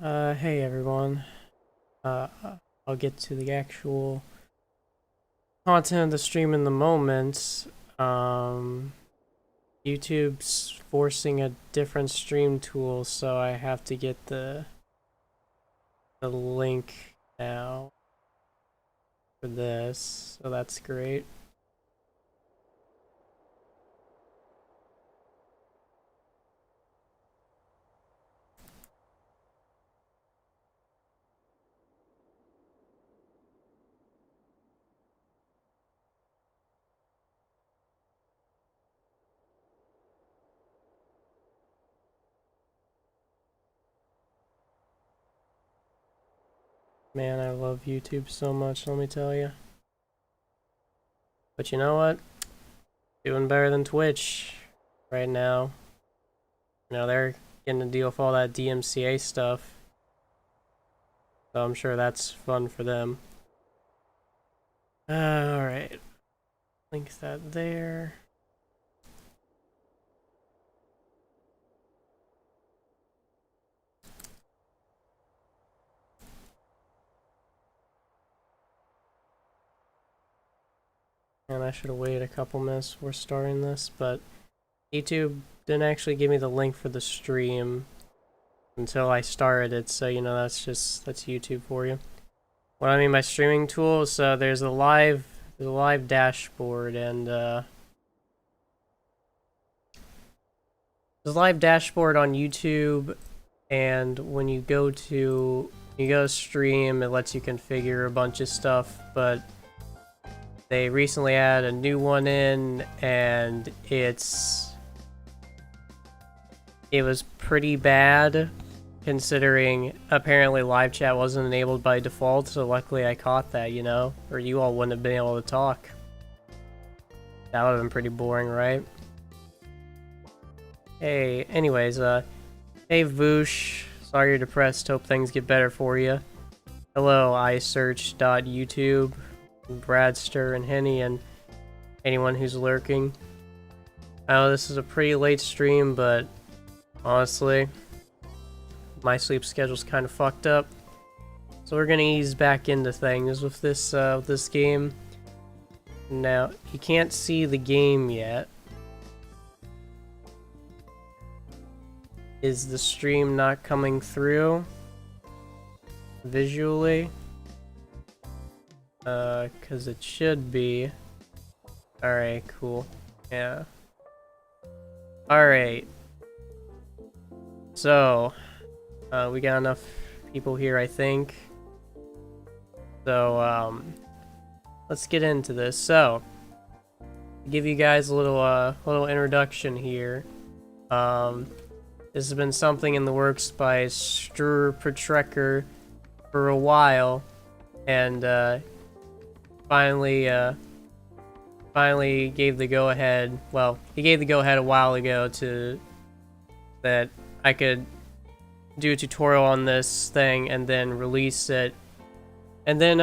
Hey everyone. Uh, I'll get to the actual content of the stream in the moment. YouTube's forcing a different stream tool, so I have to get the link now for this. So that's great. Man, I love YouTube so much, let me tell you. But you know what? Doing better than Twitch right now. You know, they're getting to deal with all that DMCA stuff. So I'm sure that's fun for them. Alright. Link that there. And I should have waited a couple minutes before starting this, but YouTube didn't actually give me the link for the stream until I started it, so you know, that's YouTube for you. What I mean by streaming tools, so there's a live dashboard, and there's a live dashboard on YouTube, and when you go to stream, it lets you configure a bunch of stuff, but they recently added a new one in, and it was pretty bad, considering apparently live chat wasn't enabled by default, so luckily I caught that, you know? Or you all wouldn't have been able to talk. That would have been pretty boring, right? Hey, anyways, hey Voosh, sorry you're depressed, hope things get better for you. Hello, iSearch.YouTube, Bradster and Henny, and anyone who's lurking. I know this is a pretty late stream, but honestly, my sleep schedule's kind of fucked up. So we're gonna ease back into things with this game. Now, you can't see the game yet. Is the stream not coming through visually? Cause it should be. Alright, cool. Yeah. Alright. So, we got enough people here, I think. So, let's get into this. So, to give you guys a little introduction here. This has been something in the works by Sturpetrekker for a while, and finally gave the go-ahead. Well, he gave the go-ahead a while ago to that I could do a tutorial on this thing and then release it, and then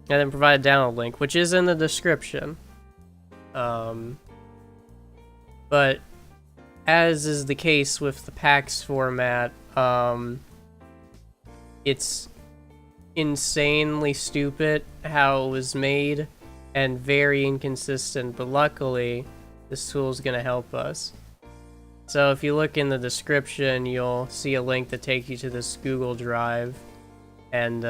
provide a download link, which is in the description. But as is the case with the PAX format, it's insanely stupid how it was made and very inconsistent, but luckily this tool is going to help us. So if you look in the description, you'll see a link that takes you to this Google Drive, and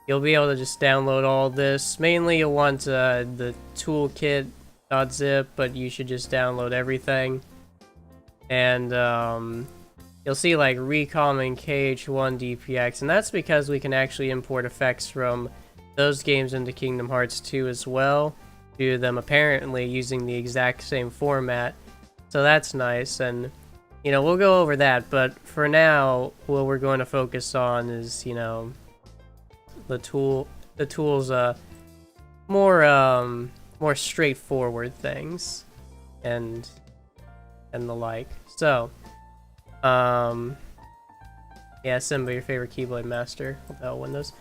you'll be able to just download all this. Mainly you'll want the toolkit.zip, but you should just download everything. And you'll see like Recom and KH1 DPX, and that's because we can actually import effects from those games into Kingdom Hearts 2 as well, due to them apparently using the exact same format. So that's nice, and you know, we'll go over that, but for now what we're going to focus on is, you know, the tools more straightforward things and the like. So yeah, Simba, your favorite Keyblade master without Windows.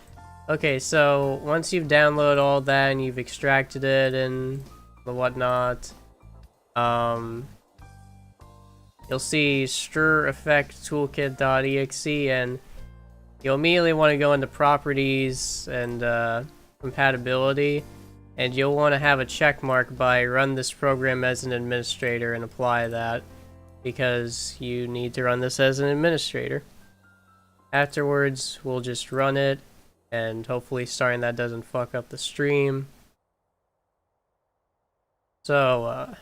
Okay, so once you've downloaded all that and you've extracted it and the whatnot, you'll see stir effect toolkit.exe, and you'll immediately want to go into properties and compatibility, and you'll want to have a check mark by run this program as an administrator and apply that, because you need to run this as an administrator. Afterwards, we'll just run it, and hopefully starting that doesn't fuck up the stream. So,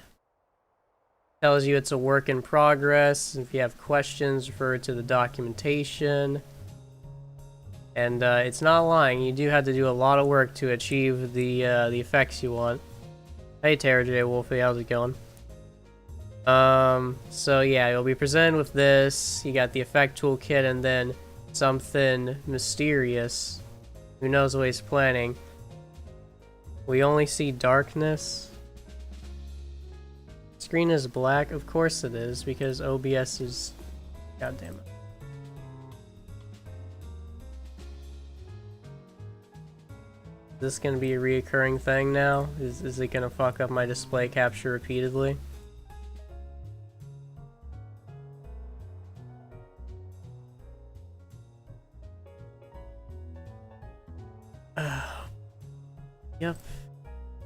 tells you it's a work in progress. If you have questions, refer to the documentation. And it's not lying, you do have to do a lot of work to achieve the effects you want. Hey Terra J Wolfie, how's it going? So yeah, you'll be presented with this. You got the effect toolkit and then something mysterious. Who knows what he's planning? We only see darkness. Screen is black, of course it is, because OBS is... God damn it. Is this gonna be a reoccurring thing now? Is it gonna fuck up my display capture repeatedly? Yep.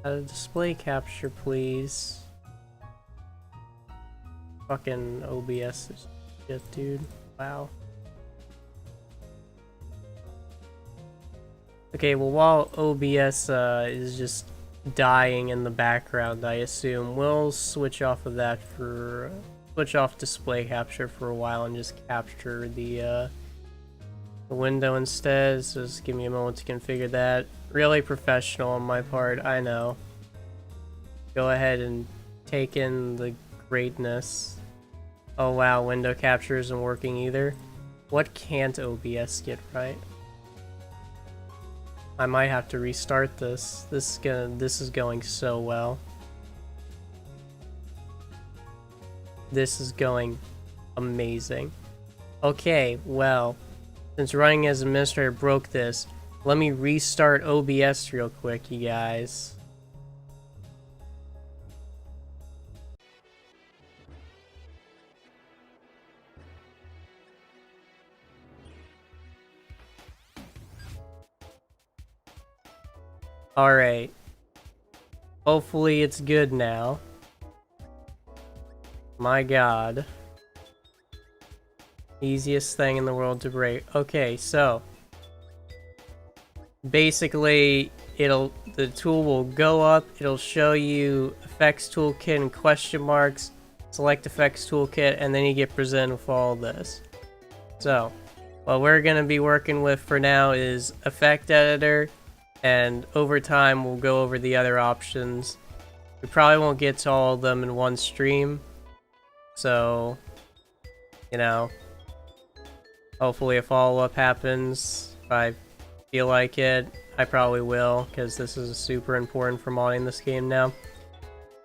Display capture, please. Fucking OBS is shit, dude. Wow. Okay, well, while OBS is just dying in the background, I assume, we'll switch off of that for... switch off display capture for a while and just capture the window instead. So just give me a moment to configure that. Really professional on my part, I know. Go ahead and take in the greatness. Oh wow, window capture isn't working either. What can't OBS get right? I might have to restart this. This is going so well. This is going amazing. Okay, well, since running as administrator broke this, let me restart OBS real quick, you guys. Alright. Hopefully it's good now. My god. Easiest thing in the world to break. Okay, so basically the tool will go up, it'll show you effects toolkit and question marks, select effects toolkit, and then you get presented with all this. So what we're gonna be working with for now is effect editor, and over time we'll go over the other options. We probably won't get to all of them in one stream, so you know, hopefully a follow-up happens. If I feel like it, I probably will, because this is super important for modding this game now.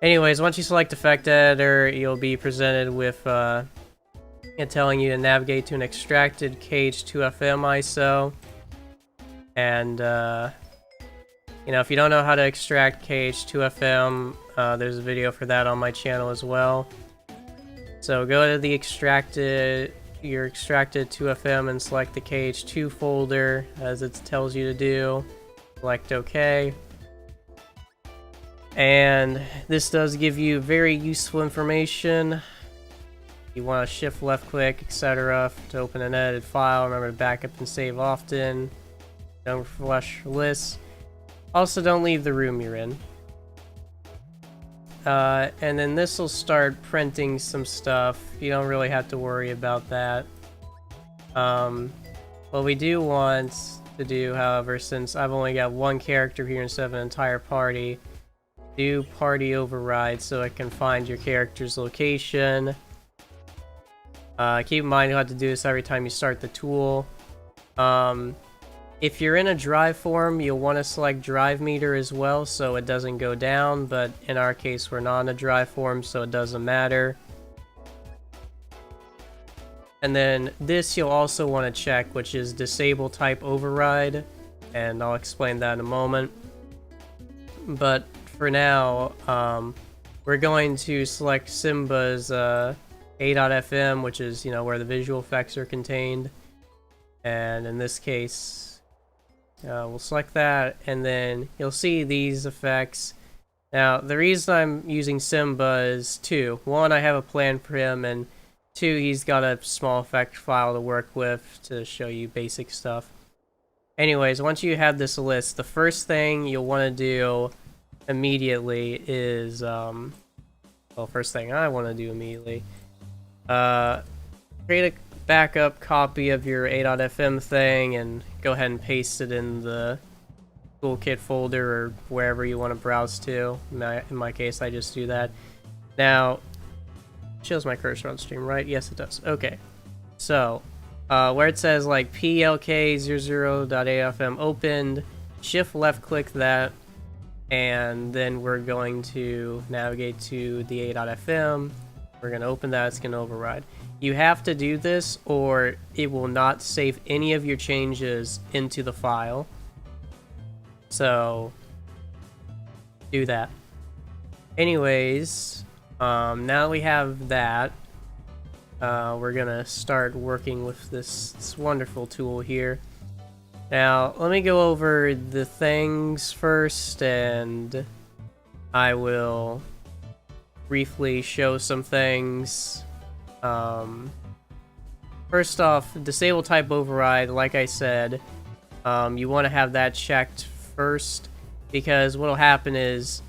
Anyways, once you select effect editor, you'll be presented with it telling you to navigate to an extracted KH2FM ISO, and you know, if you don't know how to extract KH2FM, there's a video for that on my channel as well. So go to the your extracted 2FM and select the KH2 folder as it tells you to do. Select OK. And this does give you very useful information. You want to shift left click, etc. to open an edited file. Remember to back up and save often. Don't refresh lists. Also, don't leave the room you're in. And then this will start printing some stuff. You don't really have to worry about that. What we do want to do, however, since I've only got one character here instead of an entire party, do party override so it can find your character's location. Keep in mind you'll have to do this every time you start the tool. If you're in a drive form, you'll want to select drive meter as well so it doesn't go down, but in our case we're not in a drive form, so it doesn't matter. And then this you'll also want to check, which is disable type override, and I'll explain that in a moment. But for now, we're going to select Simba's A.FM, which is, where the visual effects are contained. And in this case, we'll select that, and then you'll see these effects. Now, the reason I'm using Simba is two. One, I have a plan for him, and two, he's got a small effect file to work with to show you basic stuff. Anyways, once you have this list, the first thing you'll want to do immediately is, first thing I want to do immediately, create a backup copy of your A.FM thing and go ahead and paste it in the toolkit folder or wherever you want to browse to. In my case, I just do that. Now, it shows my cursor on stream, right? Yes, it does. Okay. So, where it says like plk00.afm opened, shift left click that, and then we're going to navigate to the A.FM. We're going to open that, it's going to override. You have to do this or it will not save any of your changes into the file. So, do that. Anyways, now we have that. We're gonna start working with this wonderful tool here. Now, let me go over the things first, and I will briefly show some things. First off, disable type override, like I said, you want to have that checked first, because what'll happen is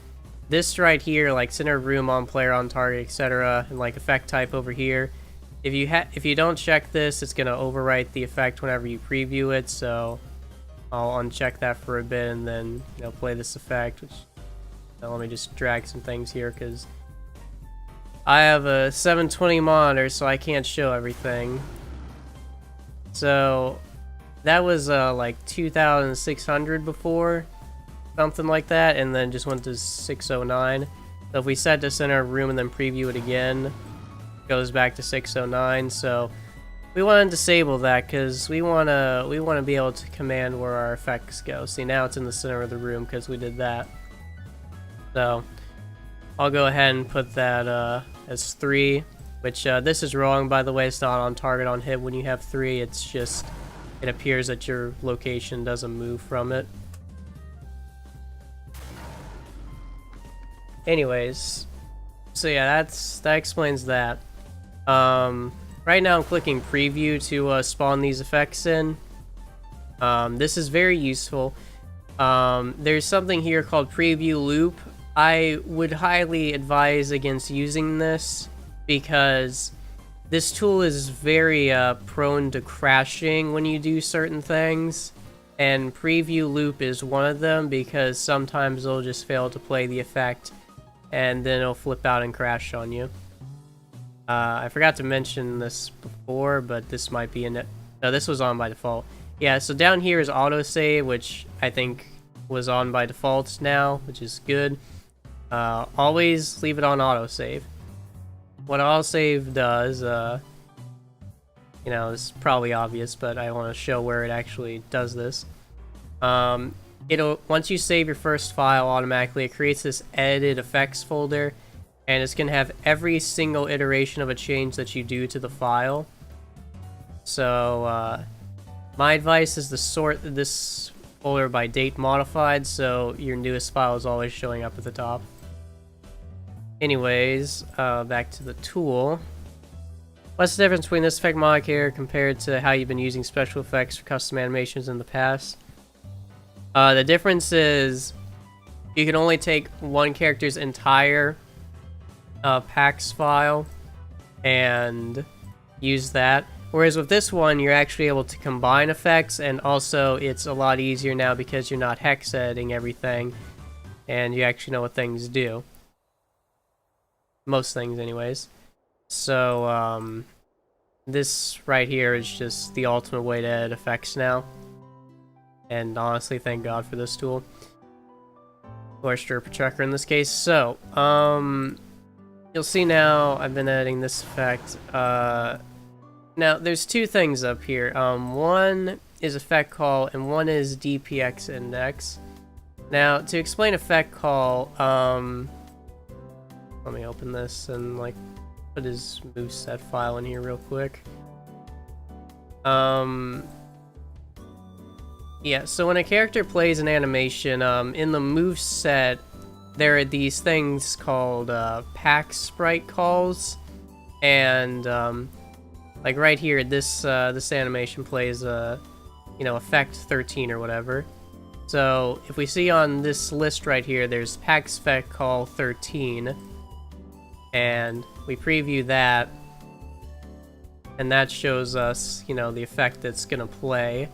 this right here, like center of room, on player, on target, etc., and like effect type over here, if you don't check this, it's gonna overwrite the effect whenever you preview it. So I'll uncheck that for a bit and then play this effect. Which, let me just drag some things here because I have a 720 monitor, so I can't show everything. So that was like 2,600 before, something like that, and then just went to 609. So if we set to center of room and then preview it again, it goes back to 609. So we want to disable that because we want to be able to command where our effects go. See, now it's in the center of the room because we did that. So I'll go ahead and put that as 3, which this is wrong, by the way. It's not on target on hit when you have 3. It's just it appears that your location doesn't move from it. Anyways, so yeah, that explains that. Right now I'm clicking preview to spawn these effects in. This is very useful. There's something here called preview loop. I would highly advise against using this because this tool is very prone to crashing when you do certain things, and preview loop is one of them because sometimes it'll just fail to play the effect and then it'll flip out and crash on you. I forgot to mention this before, but this might be in it. No, this was on by default. Yeah, so down here is autosave, which I think was on by default now, which is good. Always leave it on autosave. What autosave does, it's probably obvious, but I want to show where it actually does this. Once you save your first file, automatically it creates this edited effects folder, and it's going to have every single iteration of a change that you do to the file. So, my advice is to sort this folder by date modified, so your newest file is always showing up at the top. Anyways, back to the tool. What's the difference between this effect modifier compared to how you've been using special effects for custom animations in the past? The difference is you can only take one character's entire PAX file and use that. Whereas with this one, you're actually able to combine effects, and also it's a lot easier now because you're not hex editing everything, and you actually know what things do. Most things, anyways. So, this right here is just the ultimate way to edit effects now. And honestly, thank God for this tool. Or stripper checker in this case. So, you'll see now I've been editing this effect. Now, there's two things up here. One is effect call, and one is DPX index. Now, to explain effect call, let me open this and, put his moveset file in here real quick. Yeah, so when a character plays an animation, in the moveset, there are these things called PAX sprite calls, and like right here, this animation plays effect 13 or whatever. So if we see on this list right here, there's PAX effect call 13, and we preview that, and that shows us, the effect that's gonna play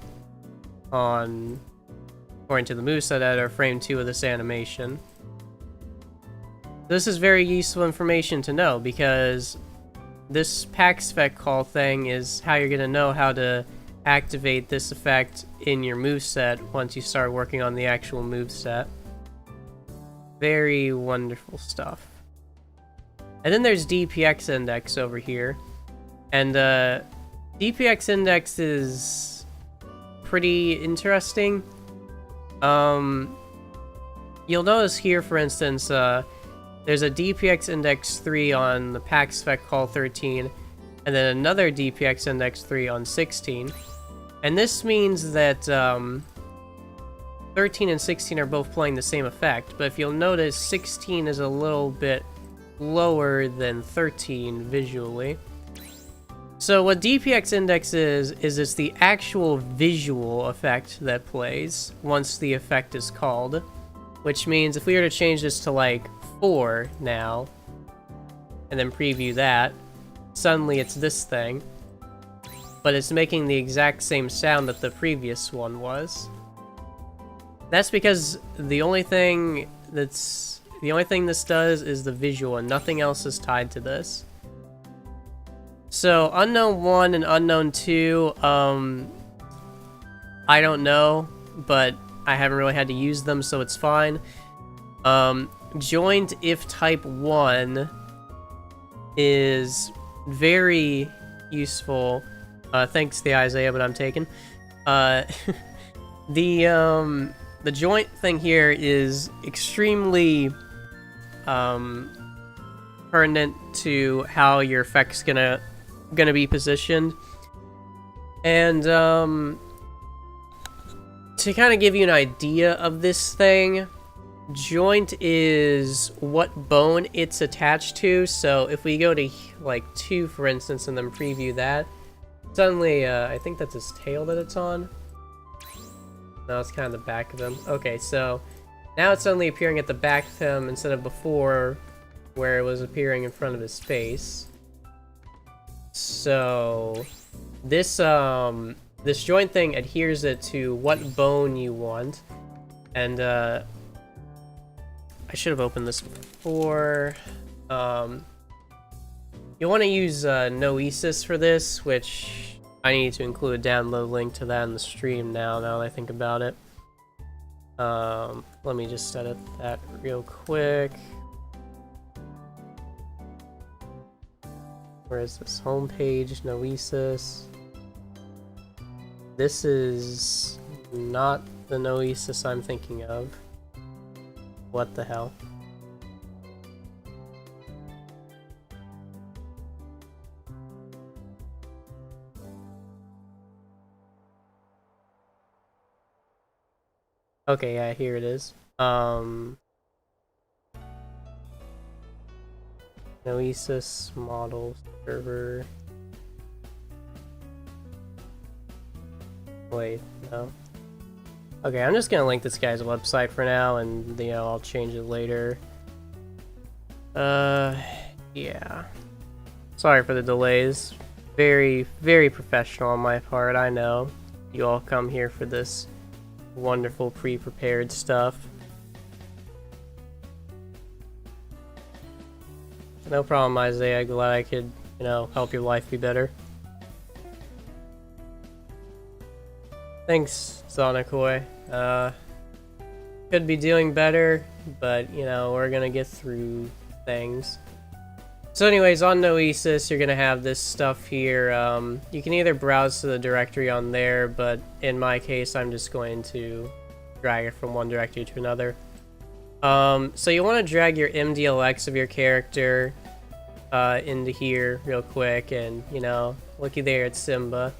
on, according to the moveset editor, frame 2 of this animation. This is very useful information to know, because this PAX effect call thing is how you're gonna know how to activate this effect in your moveset once you start working on the actual moveset. Very wonderful stuff. And then there's DPX index over here. And DPX index is pretty interesting. You'll notice here, for instance, there's a DPX index 3 on the PAX effect call 13, and then another DPX index 3 on 16. And this means that 13 and 16 are both playing the same effect, but if you'll notice, 16 is a little bit lower than 13 visually. So what DPX index is it's the actual visual effect that plays once the effect is called, which means if we were to change this to like 4 now, and then preview that, suddenly it's this thing, but it's making the exact same sound that the previous one was. That's because the only thing this does is the visual, and nothing else is tied to this. So Unknown 1 and Unknown 2, I don't know, but I haven't really had to use them, so it's fine. Joint if type 1 is very useful, thanks to the Isaiah, but I'm taken. The joint thing here is extremely pertinent to how your effect's gonna be positioned. And to kind of give you an idea of this thing, joint is what bone it's attached to. So if we go to like 2, for instance, and then preview that, suddenly I think that's his tail that it's on. No, it's kind of the back of him. Okay, so now it's suddenly appearing at the back of him instead of before where it was appearing in front of his face. So this this joint thing adheres it to what bone you want, and I should have opened this before. You want to use Noesis for this, which I need to include a download link to that in the stream now that I think about it. Let me just edit that real quick. Where is this? Homepage, Noesis. This is not the Noesis I'm thinking of. What the hell? Okay, yeah, here it is. Noesis model server. Wait, no. Okay, I'm just gonna link this guy's website for now, and I'll change it later. Yeah. Sorry for the delays. Very, very professional on my part, I know. You all come here for this wonderful pre-prepared stuff. No problem, Isaiah. Glad I could, help your life be better. Thanks, Xaddgx. Could be doing better, but, we're gonna get through things. So anyways, on Noesis, you're gonna have this stuff here. You can either browse to the directory on there, but in my case, I'm just going to drag it from one directory to another. So you want to drag your MDLX of your character into here real quick, and you know, looky there, it's Simba.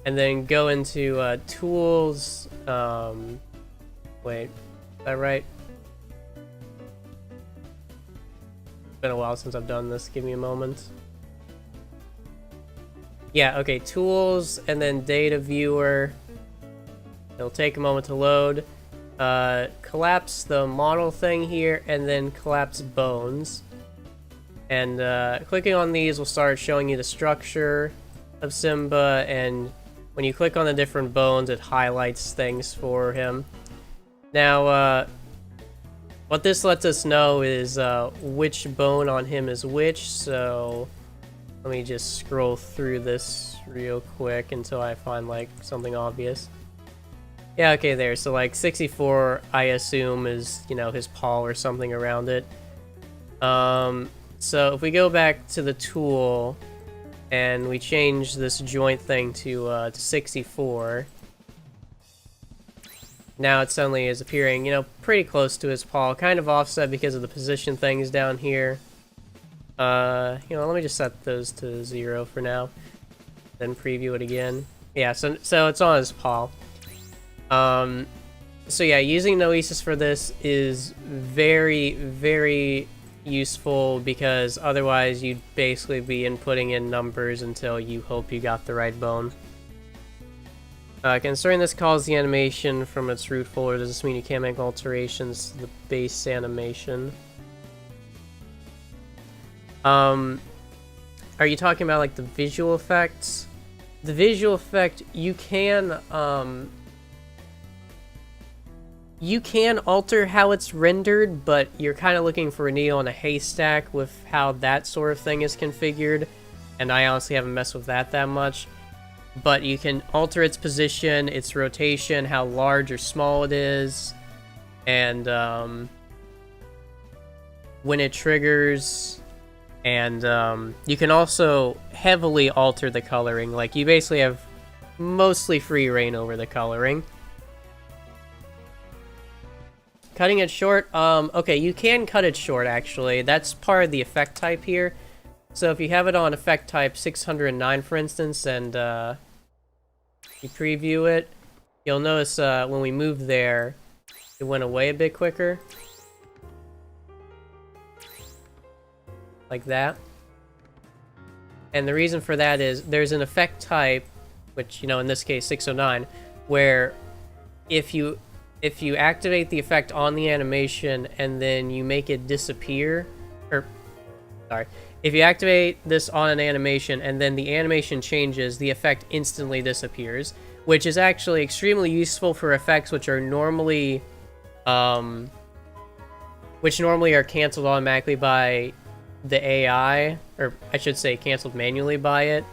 And then go into tools. Wait, is that right? It's been a while since I've done this. Give me a moment. Yeah, okay, tools, and then data viewer. It'll take a moment to load. Collapse the model thing here, and then collapse bones. And clicking on these will start showing you the structure of Simba, and when you click on the different bones, it highlights things for him. Now, what this lets us know is which bone on him is which, so let me just scroll through this real quick until I find, like, something obvious. Yeah, okay, there. So, like, 64, I assume, is, you know, his paw or something around it. So if we go back to the tool, and we change this joint thing to 64, now it suddenly is appearing, you know, pretty close to his paw, kind of offset because of the position things down here. You know, let me just set those to 0 for now, then preview it again. Yeah, so it's on his paw. So yeah, using Noesis for this is very, very useful, because otherwise you'd basically be inputting in numbers until you hope you got the right bone. Considering this calls the animation from its root folder, does this mean you can't make alterations to the base animation? Are you talking about, like, the visual effects? The visual effect, you can alter how it's rendered, but you're kind of looking for a needle in a haystack with how that sort of thing is configured, and I honestly haven't messed with that much. But you can alter its position, its rotation, how large or small it is, and when it triggers, and you can also heavily alter the coloring. Like, you basically have mostly free reign over the coloring. Cutting it short, okay, you can cut it short, actually. That's part of the effect type here. So if you have it on effect type 609, for instance, and you preview it, you'll notice when we moved there, it went away a bit quicker. Like that. And the reason for that is there's an effect type, which, you know, in this case 609, where if you activate the effect on the animation and then you make it disappear, or, sorry, if you activate this on an animation and then the animation changes, the effect instantly disappears, which is actually extremely useful for effects which are normally, are canceled automatically by the AI, or I should say canceled manually by it,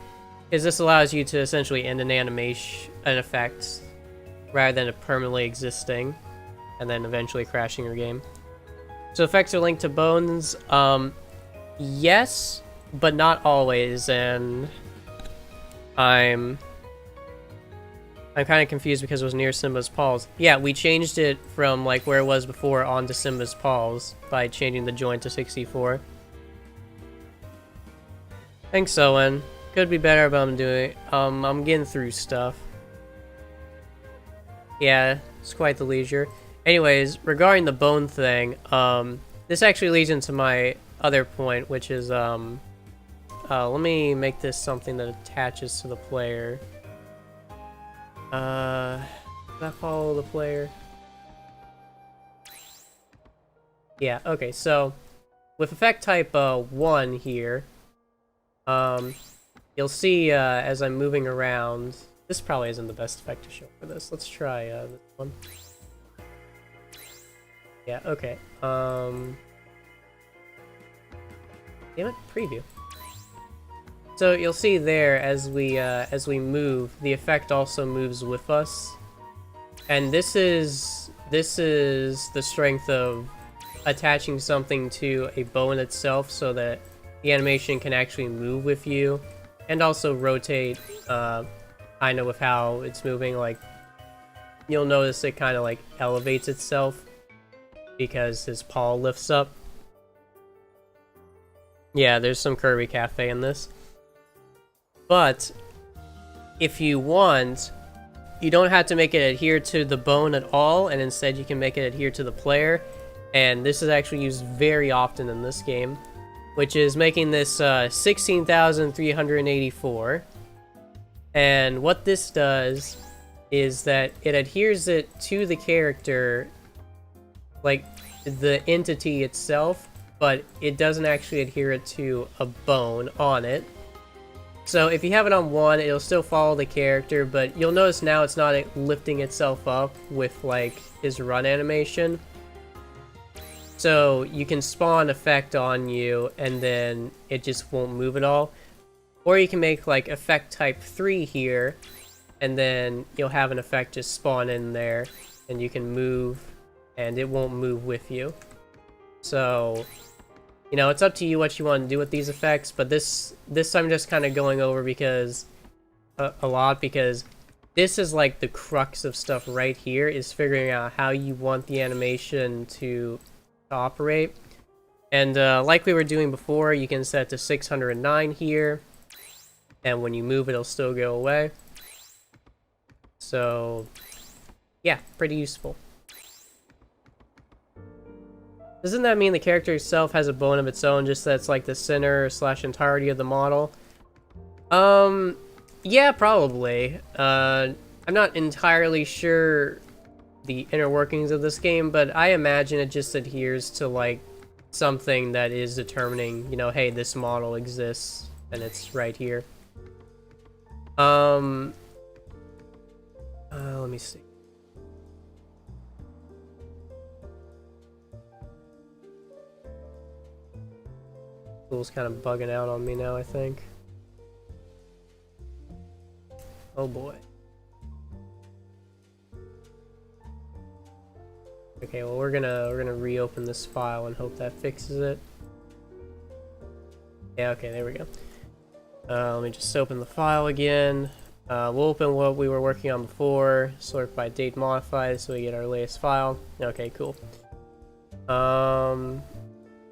because this allows you to essentially end an animation, an effect, rather than it permanently existing and then eventually crashing your game. So effects are linked to bones. Yes, but not always, and I'm kind of confused because it was near Simba's paws. Yeah, we changed it from, like, where it was before onto Simba's paws by changing the joint to 64. Thanks, Owen. Could be better, but I'm getting through stuff. Yeah, it's quite the leisure. Anyways, regarding the bone thing, this actually leads into my other point, which is, let me make this something that attaches to the player. Does that follow the player? Yeah, okay, so with effect type 1 here, you'll see as I'm moving around, this probably isn't the best effect to show for this. Let's try this one. Yeah, okay. Damn it, preview. So you'll see there as we move, the effect also moves with us, and this is the strength of attaching something to a bone itself, so that the animation can actually move with you, and also rotate. Kind of with how it's moving. Like, you'll notice it kind of like elevates itself because his paw lifts up. Yeah, there's some Kirby Cafe in this. But if you want, you don't have to make it adhere to the bone at all, and instead you can make it adhere to the player. And this is actually used very often in this game, which is making this 16,384. And what this does is that it adheres it to the character, like the entity itself, but it doesn't actually adhere it to a bone on it. So if you have it on one, it'll still follow the character, but you'll notice now it's not lifting itself up with like his run animation. So you can spawn effect on you and then it just won't move at all. Or you can make like effect type 3 here, and then you'll have an effect just spawn in there and you can move and it won't move with you. So, you know, it's up to you what you want to do with these effects, but this I'm just kind of going over because a lot, because this is like the crux of stuff right here, is figuring out how you want the animation to operate. And like we were doing before, you can set it to 609 here, and when you move it'll still go away. So yeah, pretty useful. Doesn't that mean the character itself has a bone of its own, just that's like the center / entirety of the model? Yeah, probably. I'm not entirely sure the inner workings of this game, but I imagine it just adheres to like something that is determining, you know, hey, this model exists and it's right here. Let me see. Tool's kind of bugging out on me now, I think. Oh boy. Okay, well we're gonna reopen this file and hope that fixes it. Yeah, okay, there we go. Let me just open the file again. We'll open what we were working on before, sort by date modified, so we get our latest file. Okay, cool.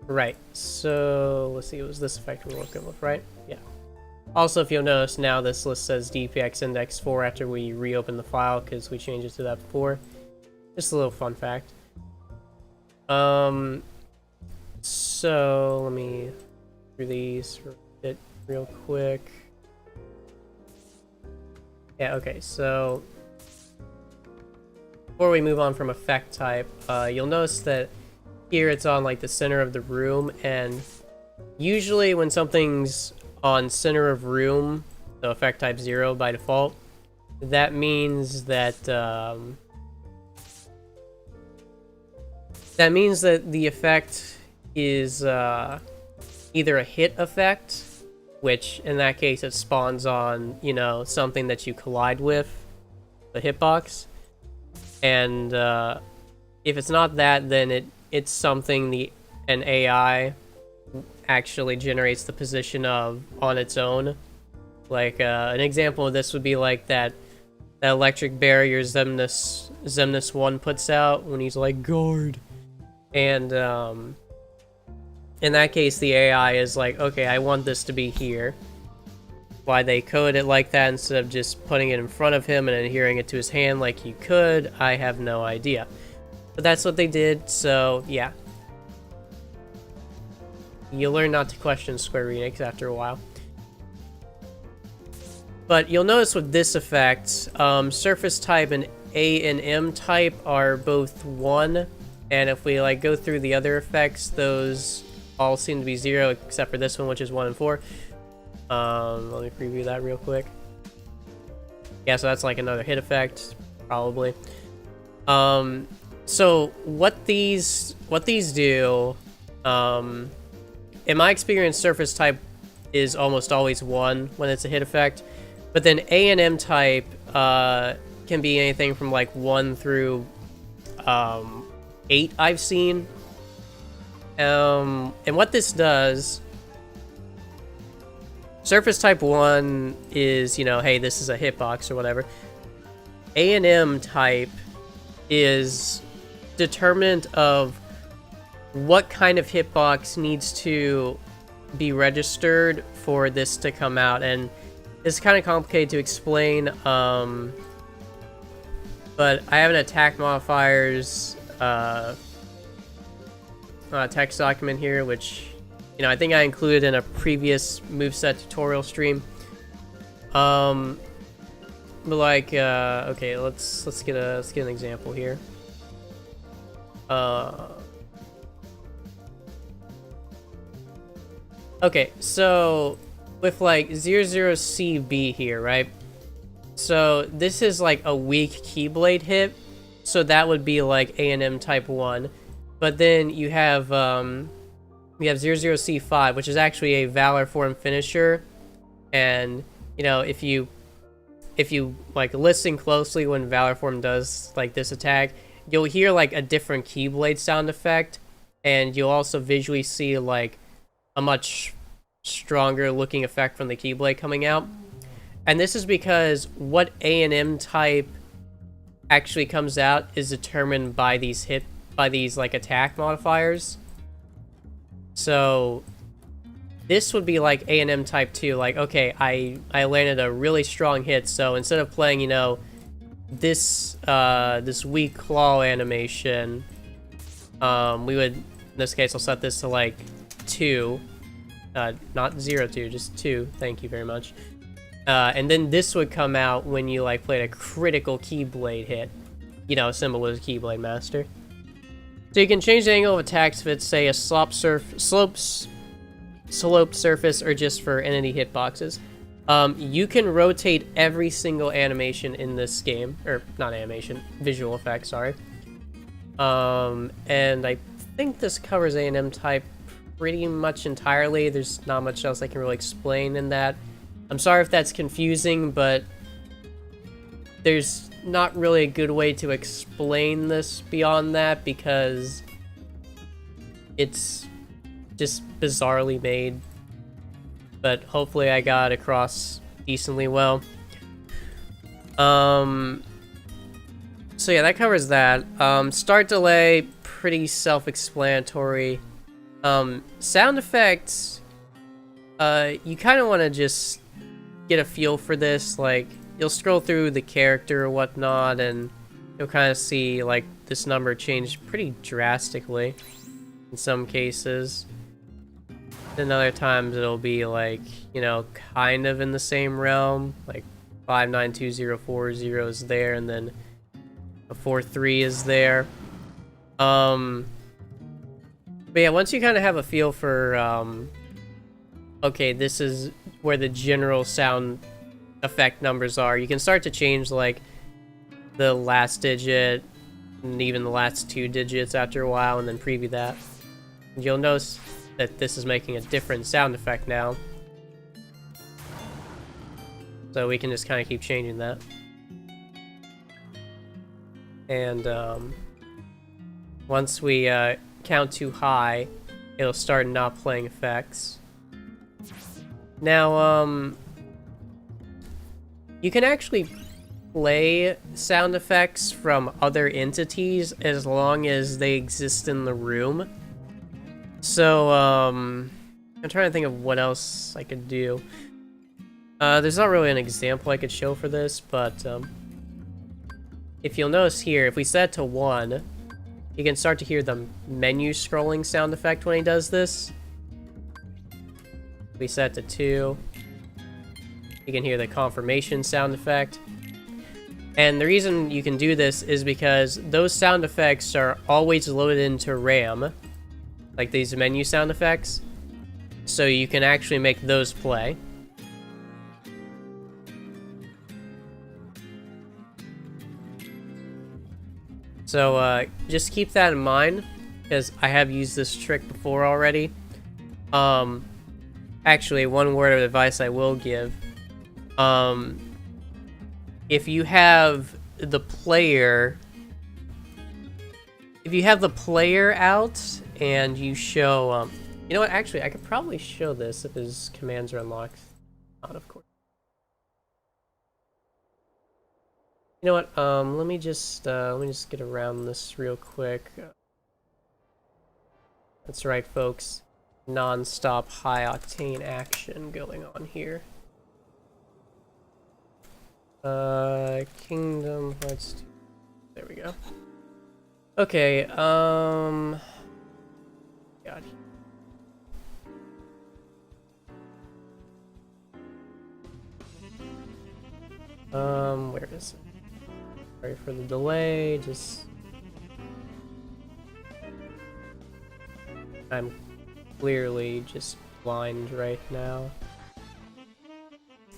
Right, so let's see, it was this effect we're working with, right? Yeah. Also, if you'll notice, now this list says DPX index 4 after we reopen the file, because we changed it to that before. Just a little fun fact. So let me do these real quick. Yeah, okay, so before we move on from effect type, you'll notice that here it's on like the center of the room, and usually when something's on center of room, so effect type 0 by default, that means that the effect is either a hit effect, which in that case it spawns on, you know, something that you collide with, the hitbox, and if it's not that, then it's something an AI actually generates the position of on its own. Like an example of this would be like that electric barrier Xemnas 1 puts out when he's like guard, and in that case the AI is like, okay, I want this to be here. Why they code it like that instead of just putting it in front of him and adhering it to his hand like you could, I have no idea. But that's what they did, so yeah. You'll learn not to question Square Enix after a while. But you'll notice with this effect, surface type and A and M type are both 1, and if we like go through the other effects, those all seem to be 0 except for this one, which is 1 and 4. Let me preview that real quick. Yeah, so that's like another hit effect, probably. So what these do, in my experience, surface type is almost always 1 when it's a hit effect, but then A and M type can be anything from like 1 through 8 I've seen. And what this does, surface type 1 is, you know, hey, this is a hitbox or whatever. A and M type is determinant of what kind of hitbox needs to be registered for this to come out, and it's kind of complicated to explain, but I have an attack modifiers text document here, which, you know, I think I included in a previous moveset tutorial stream. But like, okay, let's get an example here. Okay, so with like 00CB here, right? So this is like a weak Keyblade hit, so that would be like A&M type 1. But then you have 00C5, which is actually a Valor form finisher, and you know, if you like listen closely when Valor form does like this attack, you'll hear like a different Keyblade sound effect, and you'll also visually see like a much stronger looking effect from the Keyblade coming out. And this is because what A&M type actually comes out is determined by these like attack modifiers. So this would be like A&M type 2, like, okay, I landed a really strong hit, so instead of playing, you know, this this weak claw animation, we would, in this case, I'll set this to like 2, not 0, 2, just 2, thank you very much. And then this would come out when you like played a critical Keyblade hit, you know, symbol was Keyblade Master. So you can change the angle of attacks if it's, say, a sloped surface or just for entity hitboxes. You can rotate every single animation in this game, or not animation, visual effects, sorry. And I think this covers A&M type pretty much entirely. There's not much else I can really explain in that. I'm sorry if that's confusing, but there's not really a good way to explain this beyond that because it's just bizarrely made. But hopefully I got across decently well. So yeah, that covers that. Start delay, pretty self-explanatory. Sound effects, you kind of want to just get a feel for this. Like, you'll scroll through the character or whatnot, and you'll kind of see, like, this number change pretty drastically in some cases. Then other times it'll be, like, you know, kind of in the same realm. Like, 592040 is there, and then a 43 is there. But yeah, once you kind of have a feel for, okay, this is where the general sound effect numbers are, you can start to change, like, the last digit and even the last 2 digits after a while, and then preview that. And you'll notice that this is making a different sound effect now. So we can just kind of keep changing that. And, once we, count too high, it'll start not playing effects. Now, you can actually play sound effects from other entities as long as they exist in the room. So, I'm trying to think of what else I could do. There's not really an example I could show for this, but, if you'll notice here, if we set it to 1, you can start to hear the menu scrolling sound effect when he does this. We set to 2. You can hear the confirmation sound effect. And the reason you can do this is because those sound effects are always loaded into RAM, like these menu sound effects, so you can actually make those play. So just keep that in mind, because I have used this trick before already. Actually, one word of advice I will give. If you have the player out and you show, you know what, actually, I could probably show this if his commands are unlocked. Not, of course. You know what, let me just get around this real quick. That's right, folks. non-stop high-octane action going on here. Kingdom Hearts 2. There we go. Okay, God. Where is it? Sorry for the delay, I'm clearly just blind right now.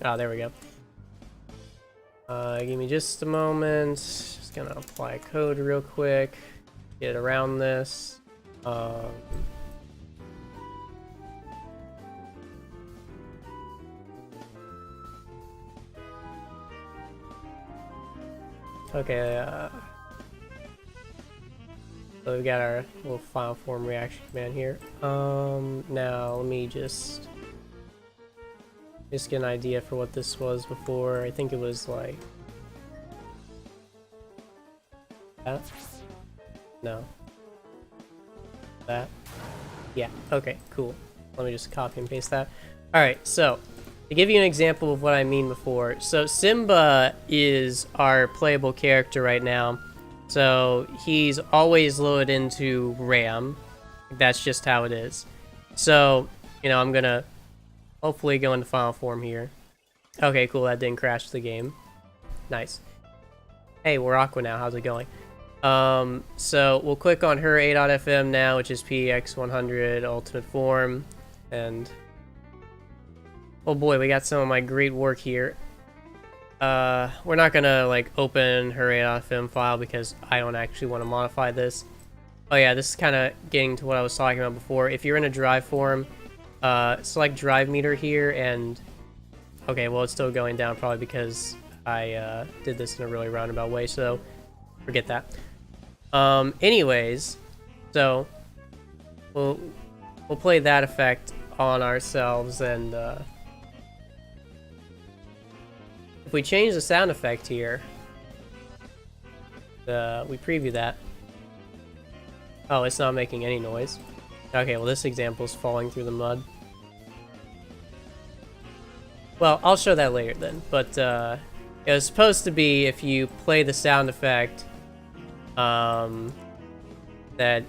Ah, there we go. Give me just a moment. Just gonna apply code real quick. Get around this. Okay, so we got our little final form reaction command here. Now let me just get an idea for what this was before. I think it was like that. No. That. Yeah. Okay. Cool. Let me just copy and paste that. All right. So to give you an example of what I mean before, so Simba is our playable character right now. So he's always loaded into RAM. That's just how it is. So, you know, I'm gonna hopefully go into final form here. Okay, cool, that didn't crash the game. Nice. Hey, we're Aqua now, how's it going? So we'll click on her A.FM now, which is PX 100 ultimate form. And oh boy, we got some of my great work here. We're not gonna like open her A.FM file because I don't actually want to modify this. Oh yeah, this is kind of getting to what I was talking about before. If you're in a drive form, select drive meter here, and okay, well it's still going down probably because I did this in a really roundabout way, so forget that. Anyways, so we'll play that effect on ourselves, and if we change the sound effect here, we preview that. Oh, it's not making any noise. Okay, well this example is falling through the mud. Well, I'll show that later then, but it was supposed to be if you play the sound effect, that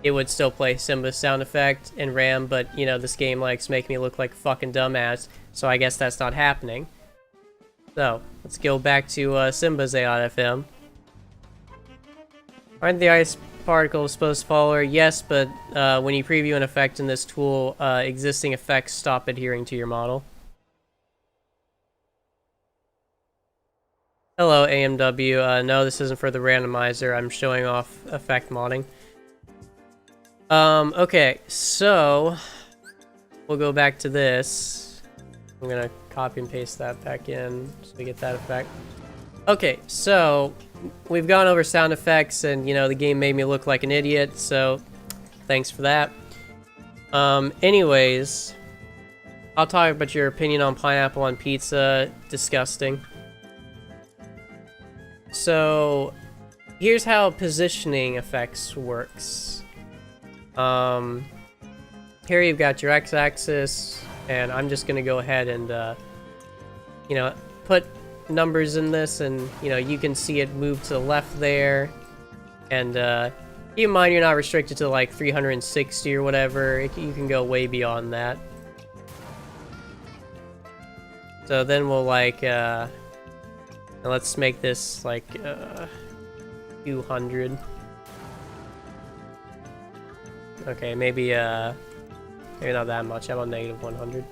it would still play Simba's sound effect in RAM, but you know, this game likes making me look like a fucking dumbass, so I guess that's not happening. So, let's go back to Simba's A.FM. Aren't the ice particles supposed to follow her? Yes, but when you preview an effect in this tool, existing effects stop adhering to your model. Hello, AMW. No, this isn't for the randomizer. I'm showing off effect modding. Okay, so we'll go back to this. I'm gonna copy and paste that back in so we get that effect. Okay, so we've gone over sound effects, and you know, the game made me look like an idiot, so thanks for that. Anyways, I'll talk about your opinion on pineapple on pizza. Disgusting. So here's how positioning effects works. Here you've got your x-axis, and I'm just gonna go ahead and you know, put numbers in this, and you know, you can see it move to the left there, and keep in mind you're not restricted to like 360 or whatever. You can go way beyond that. So then we'll like let's make this like 200. Okay, maybe not that much. How about negative 100?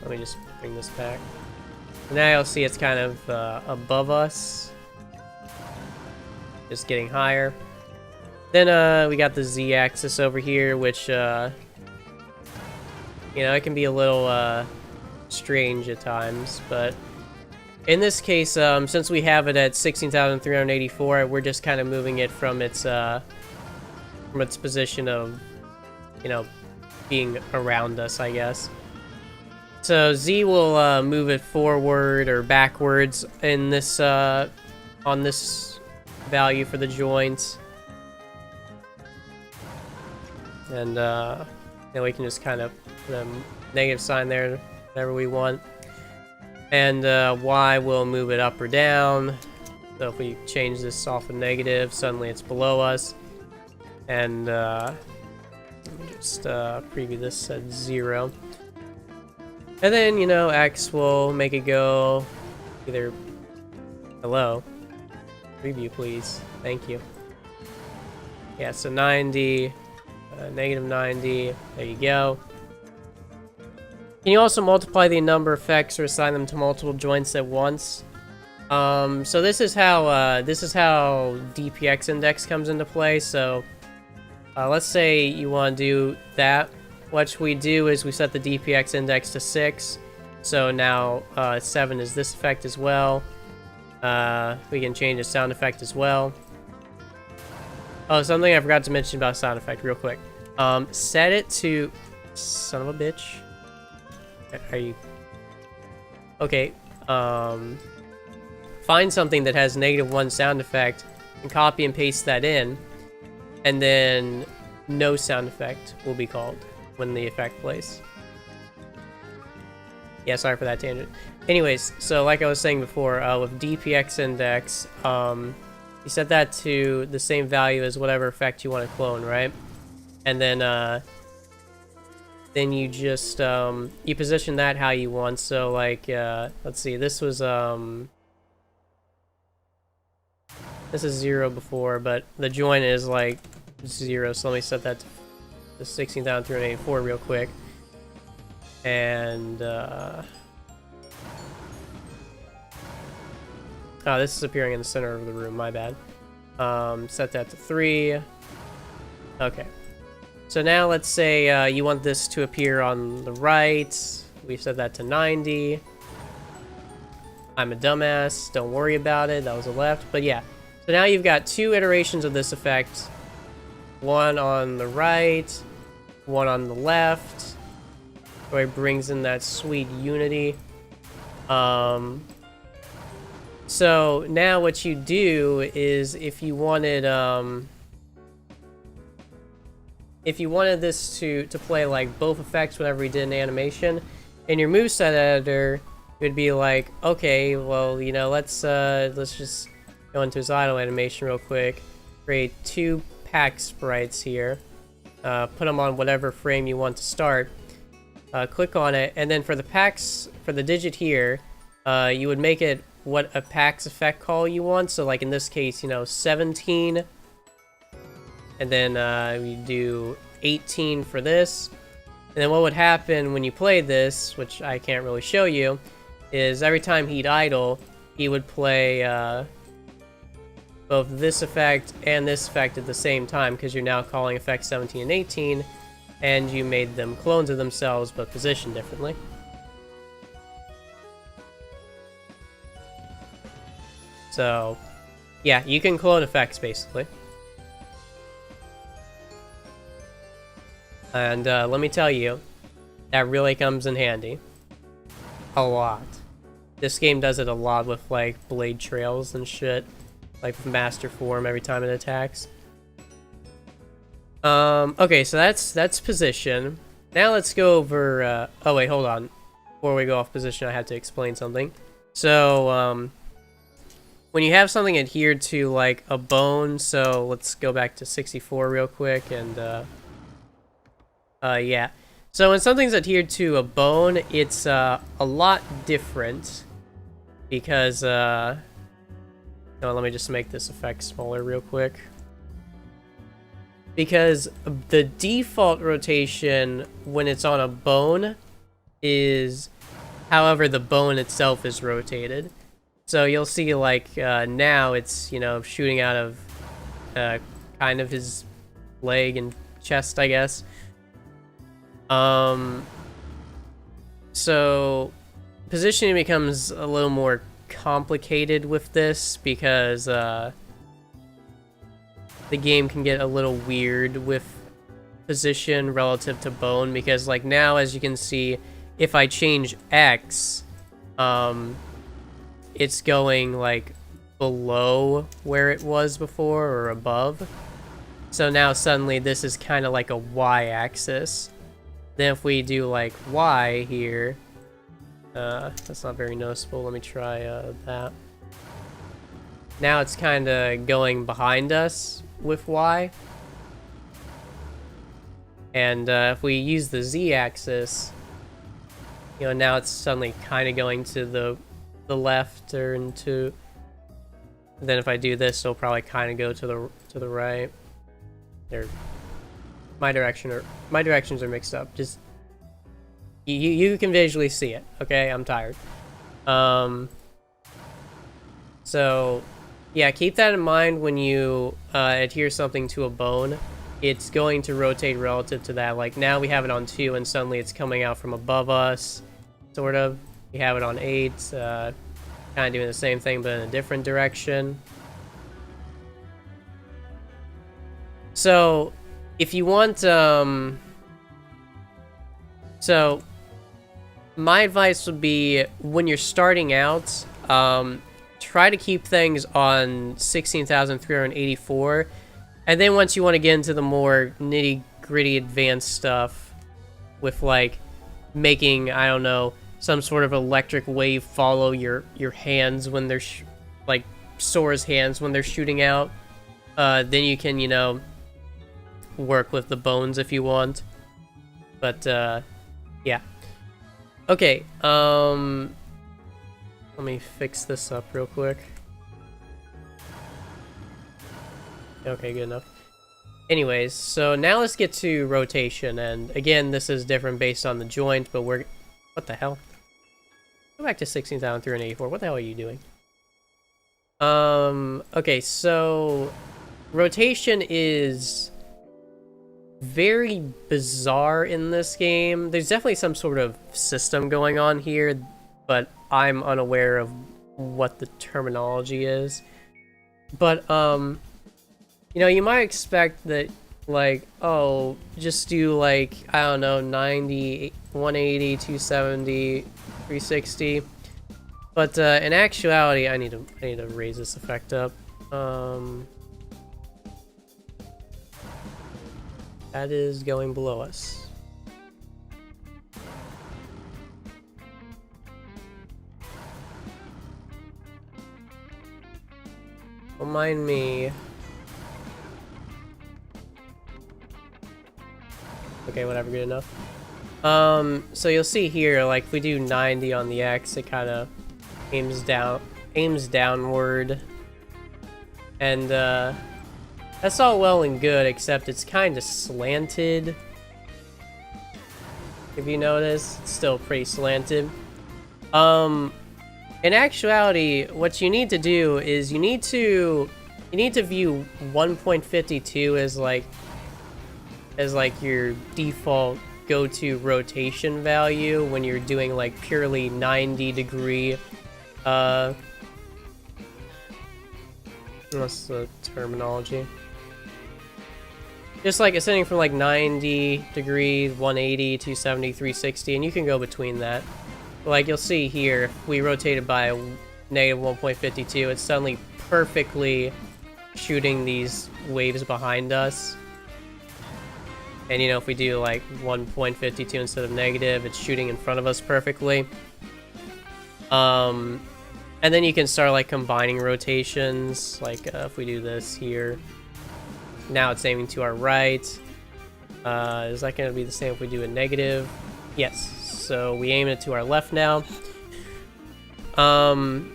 Let me just bring this back. Now you'll see it's kind of above us. Just getting higher. Then we got the z-axis over here, which you know, it can be a little strange at times, but in this case, since we have it at 16,384, we're just kind of moving it from its position of, you know, being around us, I guess. So Z will move it forward or backwards in this on this value for the joints. and then we can just kind of put a negative sign there, whatever we want. And Y will move it up or down. So if we change this off of negative, suddenly it's below us. And let me just preview this at 0. And then, you know, X will make it go either... Hello? Preview, please. Thank you. Yeah, so 90, negative 90, there you go. Can you also multiply the number of effects or assign them to multiple joints at once? So this is how DPX index comes into play. So let's say you want to do that. What we do is we set the DPX index to 6. So now 7 is this effect as well. We can change the sound effect as well. Oh, something I forgot to mention about sound effect real quick. Set it to... Son of a bitch. Are you... Okay. Find something that has -1 sound effect and copy and paste that in. And then no sound effect will be called when the effect plays. Yeah, sorry for that tangent. Anyways, so like I was saying before, with DPX index, you set that to the same value as whatever effect you want to clone, right? And then you just you position that how you want. So like let's see, this was this is 0 before, but the joint is like 0, so let me set that to 16,384 real quick. And oh, this is appearing in the center of the room, my bad. Set that to 3. Okay. So now let's say you want this to appear on the right. We set that to 90. I'm a dumbass. Don't worry about it. That was a left. But yeah. So now you've got 2 iterations of this effect. One on the right. One on the left. Where it brings in that sweet unity. So now what you do is if you wanted this to play like both effects whenever you did an animation, in your moveset editor, it would be like, okay, well, you know, let's just go into his idle animation real quick, create 2 PAX sprites here, put them on whatever frame you want to start, click on it, and then for the PAX, for the digit here, you would make it what a PAX effect call you want. So like in this case, you know, 17, and then we do 18 for this. And then what would happen when you play this, which I can't really show you, is every time he'd idle, he would play both this effect and this effect at the same time, because you're now calling effects 17 and 18, and you made them clones of themselves but positioned differently. So, yeah, you can clone effects, basically. And let me tell you, that really comes in handy. A lot. This game does it a lot with, like, blade trails and shit. Like, master form every time it attacks. Okay, so that's position. Now let's go over, oh wait, hold on. Before we go off position, I have to explain something. So, when you have something adhered to, like, a bone, so let's go back to 64 real quick, and, yeah. So when something's adhered to a bone, it's, a lot different, because, no, let me just make this effect smaller real quick. Because the default rotation when it's on a bone is however the bone itself is rotated. So you'll see, like, now it's, you know, shooting out of kind of his leg and chest, I guess. So positioning becomes a little more complicated with this because the game can get a little weird with position relative to bone, because like now, as you can see, if I change X, it's going like below where it was before or above. So now suddenly this is kind of like a y-axis. Then if we do like y here, that's not very noticeable. Let me try that. Now it's kind of going behind us with y. And if we use the z-axis, you know, now it's suddenly kind of going to the left or into. Then if I do this, it'll probably kind of go to the right. There, my directions are mixed up. Just you can visually see it. Okay, I'm tired. So yeah, keep that in mind when you adhere something to a bone. It's going to rotate relative to that. Like now we have it on 2 and suddenly it's coming out from above us, sort of. We have it on 8, kind of doing the same thing but in a different direction. So if you want, so my advice would be when you're starting out, try to keep things on 16,384. And then once you want to get into the more nitty-gritty advanced stuff with, like, making, I don't know, some sort of electric wave follow your hands when they're, like, Sora's hands when they're shooting out, then you can, you know, work with the bones if you want. But, yeah. Okay, let me fix this up real quick. Okay, good enough. Anyways, so now let's get to rotation, and again, this is different based on the joint, but we're... What the hell? Go back to 16,384. What the hell are you doing? Okay, so... Rotation is... very bizarre in this game. There's definitely some sort of system going on here, but I'm unaware of what the terminology is. But, you know, you might expect that, like, oh, just do, like, I don't know, 90, 180, 270, 360. But, in actuality, I need to raise this effect up. That is going below us. Don't mind me. Okay, whatever, good enough. So you'll see here, like, if we do 90 on the X, it kind of aims downward. And, that's all well and good, except it's kind of slanted. If you notice, it's still pretty slanted. In actuality, what you need to do is you need to view 1.52 as like your default go-to rotation value when you're doing like purely 90-degree. What's the terminology? Just like ascending from like 90 degrees, 180, 270, 360, and you can go between that. But like you'll see here, if we rotate it by negative 1.52, it's suddenly perfectly shooting these waves behind us. And you know, if we do like 1.52 instead of negative, it's shooting in front of us perfectly. And then you can start like combining rotations, like if we do this here. Now it's aiming to our right. Is that going to be the same if we do a negative? Yes. So we aim it to our left now. And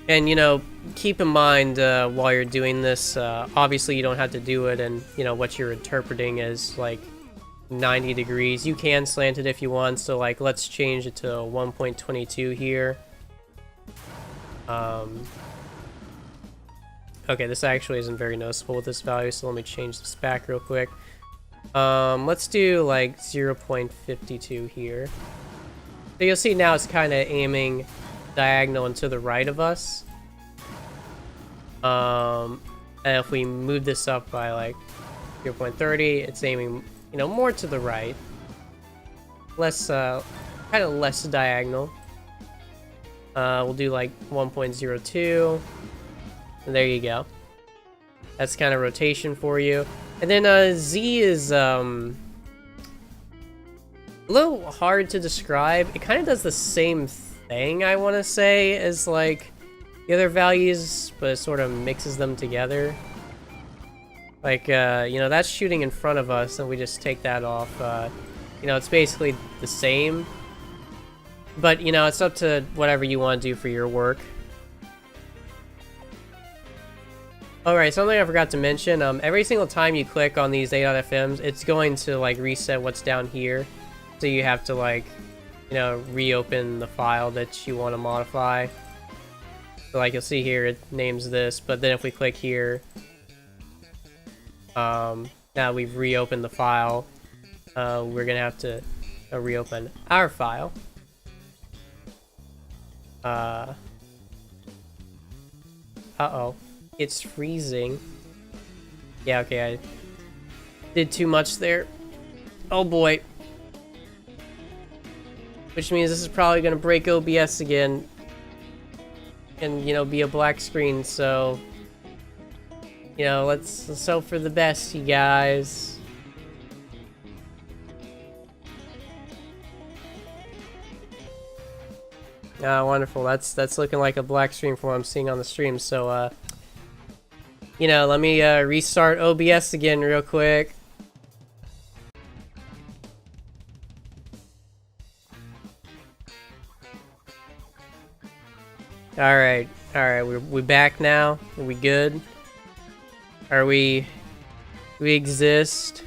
you know, keep in mind while you're doing this, obviously you don't have to do it, and you know what you're interpreting as like 90 degrees. You can slant it if you want. So like, let's change it to 1.22 here. Okay, this actually isn't very noticeable with this value, so let me change this back real quick. Let's do like 0.52 here. So you'll see now it's kind of aiming diagonal and to the right of us. And if we move this up by like 0.30, it's aiming, you know, more to the right. Less, kind of less diagonal. We'll do like 1.02. And there you go. That's kind of rotation for you. And then Z is a little hard to describe. It kind of does the same thing, I want to say, as like the other values, but it sort of mixes them together. Like, you know, that's shooting in front of us, and we just take that off. You know, it's basically the same. But, you know, it's up to whatever you want to do for your work. Alright, something I forgot to mention, every single time you click on these A.FMs, it's going to, like, reset what's down here. So you have to, like, you know, reopen the file that you want to modify. So, like, you'll see here, it names this, but then if we click here, now we've reopened the file, we're gonna have to reopen our file. Uh-oh. It's freezing. Yeah, okay, I did too much there. Oh boy. Which means this is probably gonna break OBS again. And, you know, be a black screen, so... You know, let's hope for the best, you guys. Ah, wonderful. That's looking like a black screen from what I'm seeing on the stream, so, you know, let me restart OBS again real quick. Alright, we're back now. Are we good? Are we exist?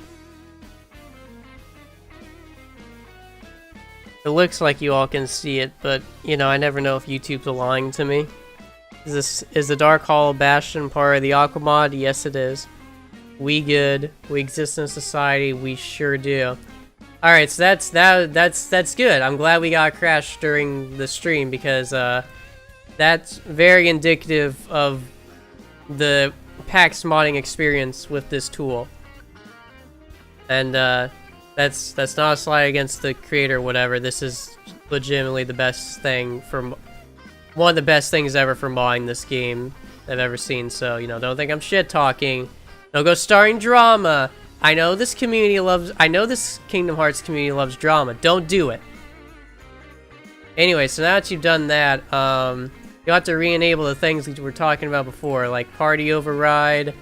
It looks like you all can see it, but, you know, I never know if YouTube's lying to me. Is the Dark Hollow Bastion part of the Aqua mod? Yes, it is. We good. We exist in society. We sure do. Alright, so that's good. I'm glad we got crashed during the stream, because, that's very indicative of the PAX modding experience with this tool. And, that's not a slight against the creator or whatever. This is legitimately the best thing for... One of the best things ever for modding this game I've ever seen, so, you know, don't think I'm shit-talking. Don't go starring drama! I know this community loves... I know this Kingdom Hearts community loves drama. Don't do it. Anyway, so now that you've done that, you'll have to re-enable the things we were talking about before, like party override,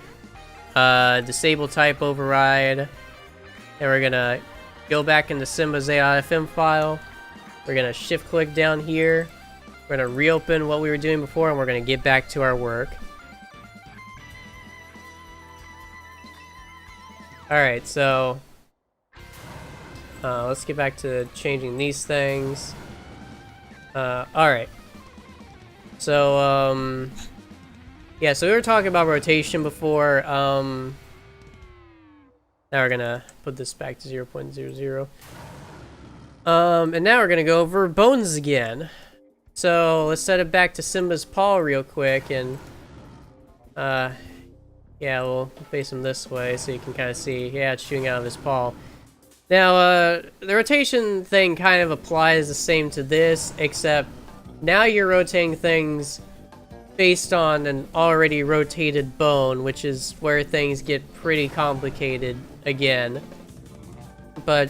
disable type override. And we're gonna go back into Simba's A.FM file. We're gonna shift-click down here. We're gonna reopen what we were doing before, and we're gonna get back to our work. Alright, so... let's get back to changing these things. Alright. So, yeah, so we were talking about rotation before, now we're gonna put this back to 0.00. And now we're gonna go over bones again. So, let's set it back to Simba's paw real quick, and, yeah, we'll face him this way so you can kind of see, yeah, it's shooting out of his paw. Now, the rotation thing kind of applies the same to this, except now you're rotating things based on an already rotated bone, which is where things get pretty complicated again. But,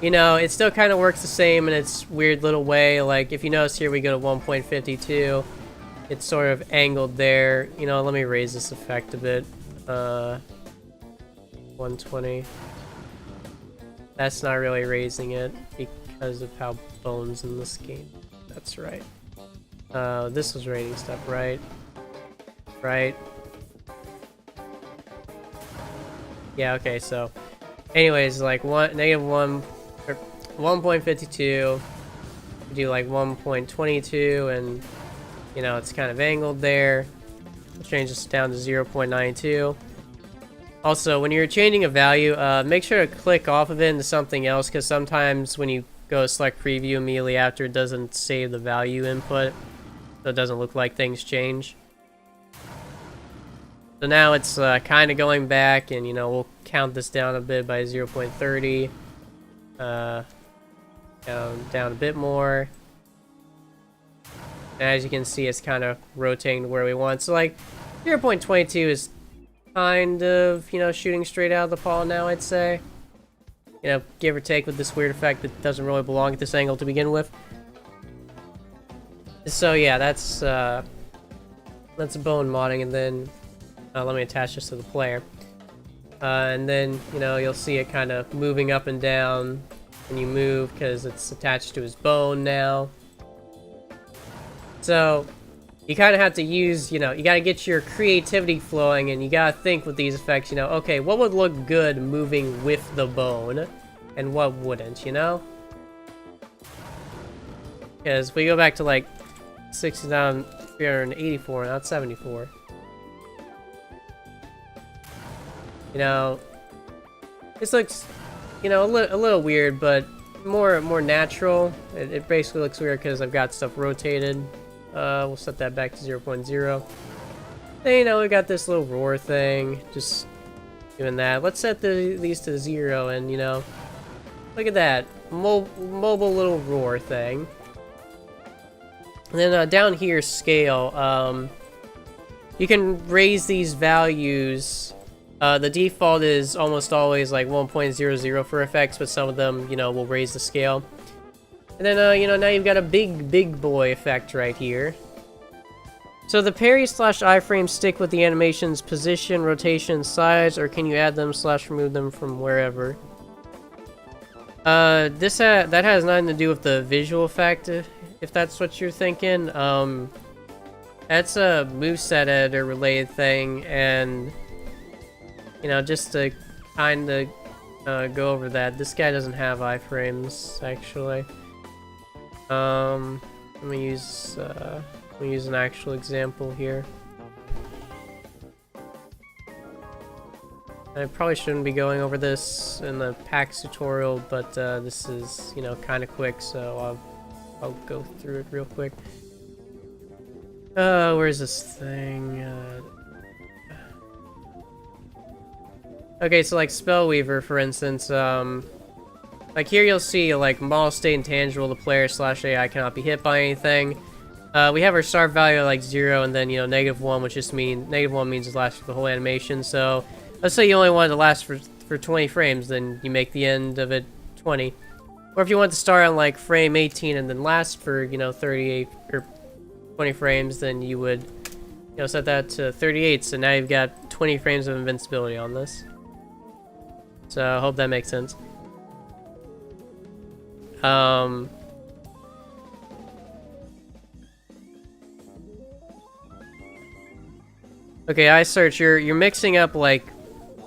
you know, it still kind of works the same in its weird little way. Like, if you notice here, we go to 1.52. It's sort of angled there. You know, let me raise this effect a bit. 120. That's not really raising it because of how bones in this game. That's right. This was rating stuff, right? Right. Yeah, okay, so anyways, like negative 1 or 1.52, do like 1.22, and you know, it's kind of angled there. I'll change this down to 0.92. Also, when you're changing a value, make sure to click off of it into something else, because sometimes when you go select preview immediately after, it doesn't save the value input, so it doesn't look like things change. So now it's kind of going back, and you know, we'll count this down a bit by 0.30. Down a bit more. And as you can see, it's kind of rotating to where we want. So like 0.22 is kind of, you know, shooting straight out of the paw now, I'd say. You know, give or take with this weird effect that doesn't really belong at this angle to begin with. So yeah, that's bone modding, and then let me attach this to the player. And then, you know, you'll see it kind of moving up and down when you move because it's attached to his bone now. So you kind of have to use, you know, you got to get your creativity flowing, and you got to think with these effects, you know, okay, what would look good moving with the bone and what wouldn't, you know? Because we go back to like 69, 384, not 74. You know, this looks, you know, a little weird, but more natural. It basically looks weird because I've got stuff rotated. We'll set that back to 0.0. Then, you know, we got this little roar thing, just doing that. Let's set these to 0, and, you know, look at that. Mobile little roar thing. And then down here, scale. You can raise these values. The default is almost always like 1.00 for effects, but some of them, you know, will raise the scale. And then, you know, now you've got a big boy effect right here. So the parry / iframe stick with the animation's position, rotation, size, or can you add them / remove them from wherever? That has nothing to do with the visual effect, if that's what you're thinking. That's a moveset editor related thing, and you know, just to kind of go over that, this guy doesn't have iframes actually. Let me use an actual example here. I probably shouldn't be going over this in the PAX tutorial, but this is, you know, kind of quick, so I'll go through it real quick. Where's this thing? Okay, so like Spellweaver, for instance, like here you'll see like model state intangible, the player / AI cannot be hit by anything. We have our start value at like 0, and then, you know, -1, which just means -1 means it lasts for the whole animation. So let's say you only want it to last for 20 frames, then you make the end of it 20. Or if you want to start on like frame 18 and then last for, you know, 38 or 20 frames, then you would, you know, set that to 38. So now you've got 20 frames of invincibility on this. So I hope that makes sense. Okay, I search. You're mixing up like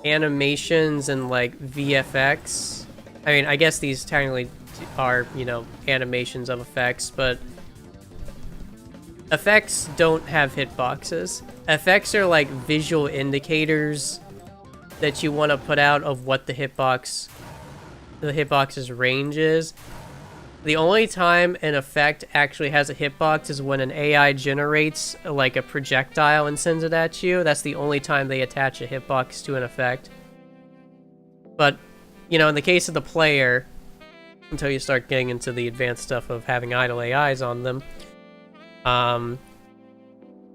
animations and like VFX. I mean, I guess these technically are, you know, animations of effects, but effects don't have hitboxes. Effects are like visual indicators that you want to put out of what the hitbox's range is. The only time an effect actually has a hitbox is when an AI generates like a projectile and sends it at you. That's the only time they attach a hitbox to an effect. But, you know, in the case of the player, until you start getting into the advanced stuff of having idle AIs on them,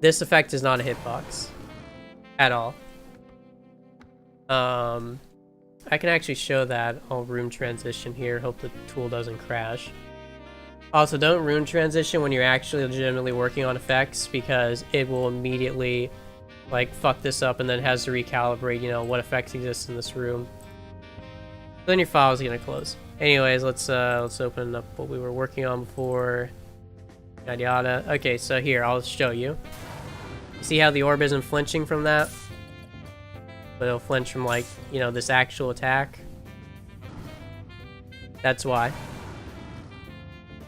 this effect is not a hitbox at all. I can actually show that. I'll room transition here. Hope the tool doesn't crash. Also, don't room transition when you're actually legitimately working on effects, because it will immediately like fuck this up and then has to recalibrate, you know, what effects exist in this room. Then your file is gonna close. Anyways, let's open up what we were working on before. Yada yada. Okay, so here, I'll show you. See how the orb isn't flinching from that? But it'll flinch from, like, you know, this actual attack. That's why.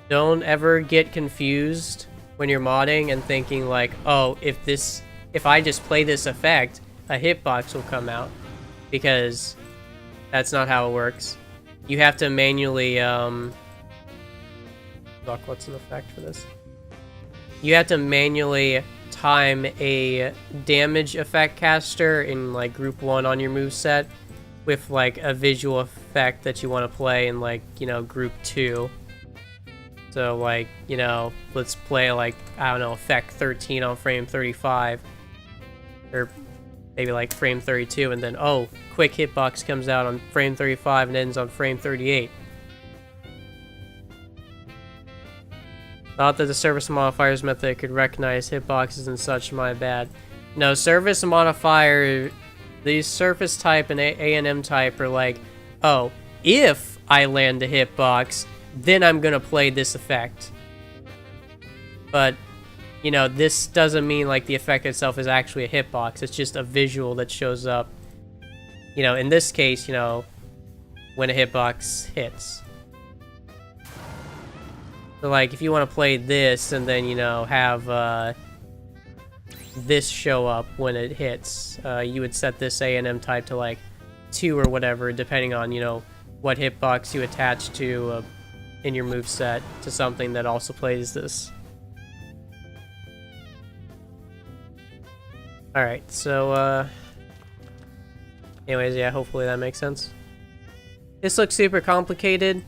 Don't ever get confused when you're modding and thinking like, oh, if I just play this effect, a hitbox will come out. Because that's not how it works. You have to manually, fuck, what's an effect for this? You have to manually time a damage effect caster in like group 1 on your moveset with like a visual effect that you want to play in like, you know, group 2. So like, you know, let's play like, I don't know, effect 13 on frame 35. Or maybe like frame 32, and then, oh, quick hitbox comes out on frame 35 and ends on frame 38. Thought that the surface modifiers method could recognize hitboxes and such, my bad. No, surface modifier, these surface type and A&M type are like, oh, if I land a hitbox, then I'm gonna play this effect. But, you know, this doesn't mean like the effect itself is actually a hitbox. It's just a visual that shows up, you know, in this case, you know, when a hitbox hits. So, like, if you want to play this and then, you know, have this show up when it hits, you would set this A&M type to, like, 2 or whatever, depending on, you know, what hitbox you attach to in your moveset to something that also plays this. Alright, so, anyways, yeah, hopefully that makes sense. This looks super complicated.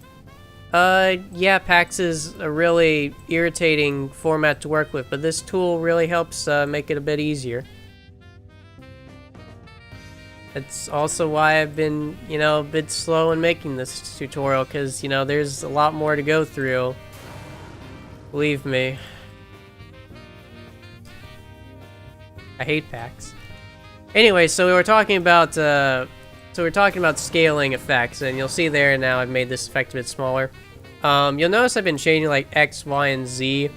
Yeah, PAX is a really irritating format to work with, but this tool really helps make it a bit easier. It's also why I've been, you know, a bit slow in making this tutorial, because, you know, there's a lot more to go through. Believe me. I hate PAX. Anyway, so we were talking about, scaling effects, and you'll see there now I've made this effect a bit smaller. You'll notice I've been changing like X, Y, and Z. And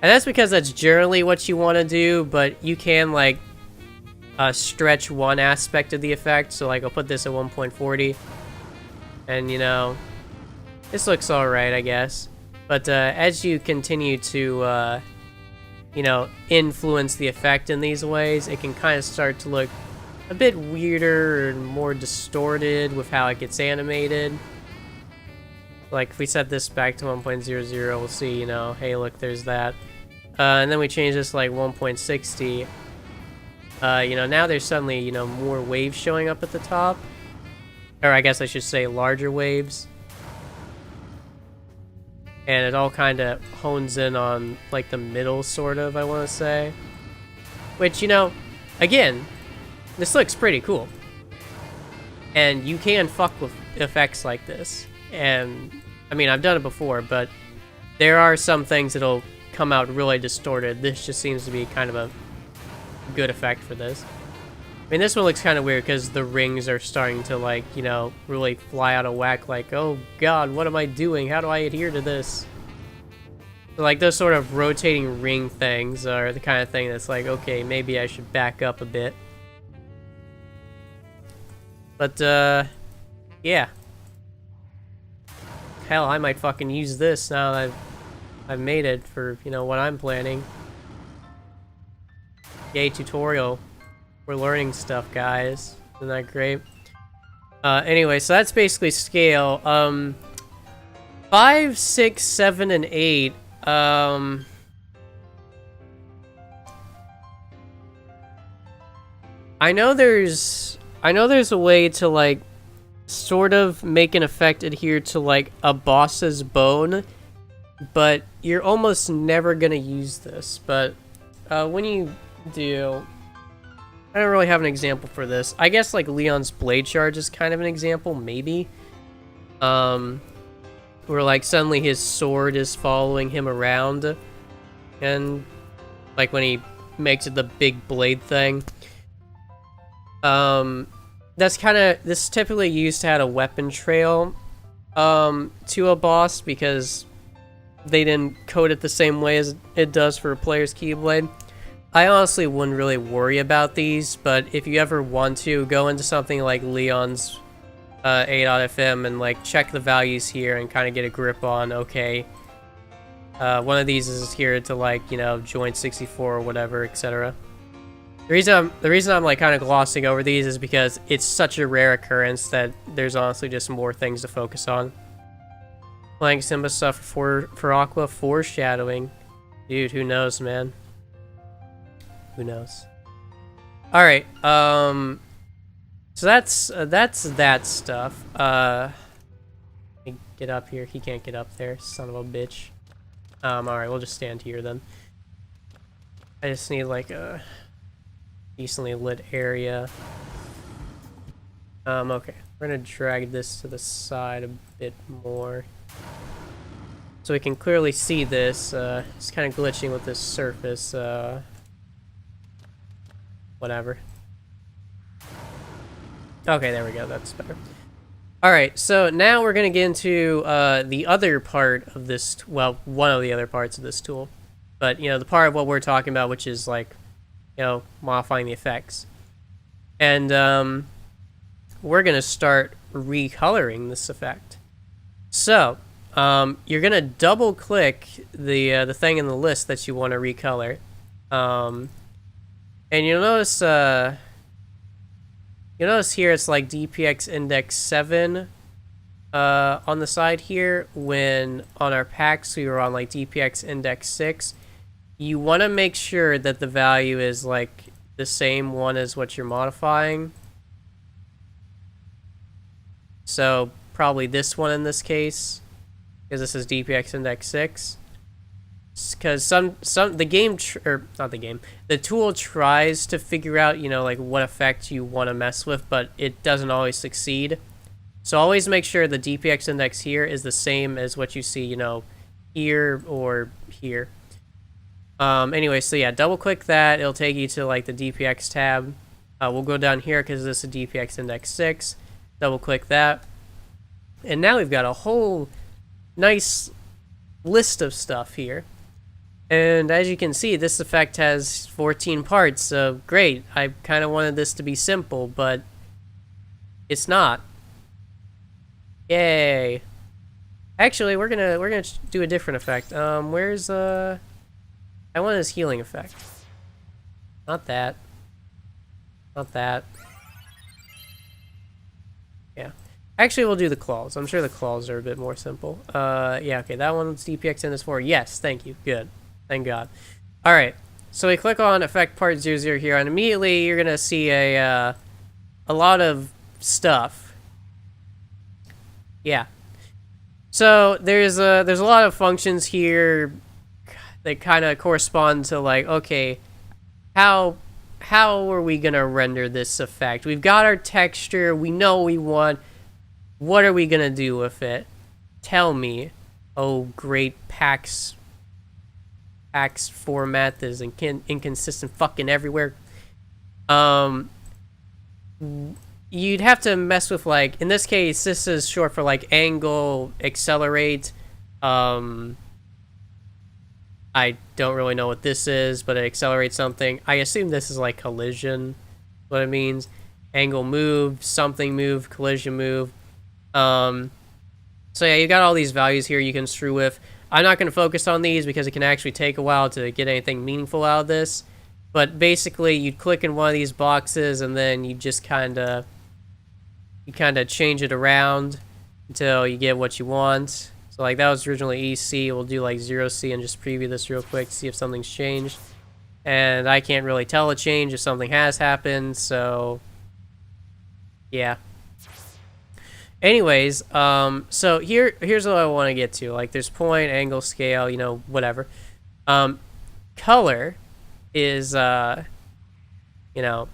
that's because that's generally what you want to do, but you can like stretch one aspect of the effect. So like I'll put this at 1.40. And you know, this looks alright, I guess. But as you continue to, you know, influence the effect in these ways, it can kind of start to look a bit weirder and more distorted with how it gets animated. Like, if we set this back to 1.00, we'll see, you know, hey, look, there's that. And then we change this to, like, 1.60. You know, now there's suddenly, you know, more waves showing up at the top. Or I guess I should say larger waves. And it all kind of hones in on, like, the middle, sort of, I want to say. Which, you know, again, this looks pretty cool. And you can fuck with effects like this. And, I mean, I've done it before, but there are some things that'll come out really distorted. This just seems to be kind of a good effect for this. I mean, this one looks kind of weird because the rings are starting to, like, you know, really fly out of whack. Like, oh god, what am I doing? How do I adhere to this? So, like, those sort of rotating ring things are the kind of thing that's like, okay, maybe I should back up a bit. But, yeah. Hell, I might fucking use this now that I've made it for, you know, what I'm planning. Yay, tutorial. We're learning stuff, guys. Isn't that great? Anyway, so that's basically scale. 5, 6, 7, and 8. I know there's a way to, like, sort of make an effect adhere to, like, a boss's bone, but you're almost never gonna use this. But when you do, I don't really have an example for this. I guess, like, Leon's blade charge is kind of an example, maybe. Where, like, suddenly his sword is following him around, and, like, when he makes it the big blade thing. That's kind of, this is typically used to add a weapon trail to a boss because they didn't code it the same way as it does for a player's keyblade. I honestly wouldn't really worry about these, but if you ever want to, go into something like Leon's A.FM and, like, check the values here and kind of get a grip on, okay, one of these is here to, like, you know, joint 64 or whatever, etc. The reason I'm like kind of glossing over these is because it's such a rare occurrence that there's honestly just more things to focus on. Playing Simba stuff for Aqua, foreshadowing. Dude, who knows, man? Who knows? All right, so that's that stuff. Let me get up here. He can't get up there, son of a bitch. All right, we'll just stand here then. I just need like a decently lit area. Okay, we're gonna drag this to the side a bit more. So we can clearly see this. It's kind of glitching with this surface. Whatever. Okay, there we go. That's better. Alright, so now we're going to get into the other part of this, well, one of the other parts of this tool. But, you know, the part of what we're talking about, which is, like, you know, modifying the effects. And we're going to start recoloring this effect. So, you're going to double-click the thing in the list that you want to recolor. And you'll notice... You'll notice here it's like DPX index 7 on the side here, when on our PAX we were on like DPX index 6. You want to make sure that the value is like the same one as what you're modifying. So probably this one in this case, because this is DPX index 6. Because the tool tries to figure out, you know, like what effect you want to mess with, but it doesn't always succeed. So always make sure the DPX index here is the same as what you see, you know, here or here. Anyway, so yeah, double click that. It'll take you to like the DPX tab. We'll go down here because this is DPX index 6. Double click that. And now we've got a whole nice list of stuff here. And as you can see, this effect has 14 parts, so great. I kind of wanted this to be simple, but it's not. Yay. Actually, we're gonna do a different effect. Where's I want this healing effect. Not that. Not that. Yeah. Actually, we'll do the claws. I'm sure the claws are a bit more simple. Yeah, okay, that one's DPX index 4. Yes, thank you. Good. Thank God. Alright, so we click on Effect Part 00 here, and immediately you're going to see a lot of stuff. Yeah. So there's a lot of functions here that kind of correspond to, like, okay, how are we going to render this effect? We've got our texture, we know what we want. What are we going to do with it? Tell me. Oh, great PAX format that is inconsistent fucking everywhere. You'd have to mess with, like, in this case, this is short for like angle, accelerate. I don't really know what this is, but it accelerates something. I assume this is like collision, what it means. Angle move, something move, collision move. So yeah, you got all these values here you can screw with. I'm not going to focus on these because it can actually take a while to get anything meaningful out of this. But basically, you'd click in one of these boxes and then you just kind of change it around until you get what you want. So like that was originally EC. We'll do like 0C and just preview this real quick to see if something's changed. And I can't really tell a change if something has happened, so yeah. Anyways, so here's what I want to get to. Like, there's point, angle, scale, you know, whatever. Color is, you know,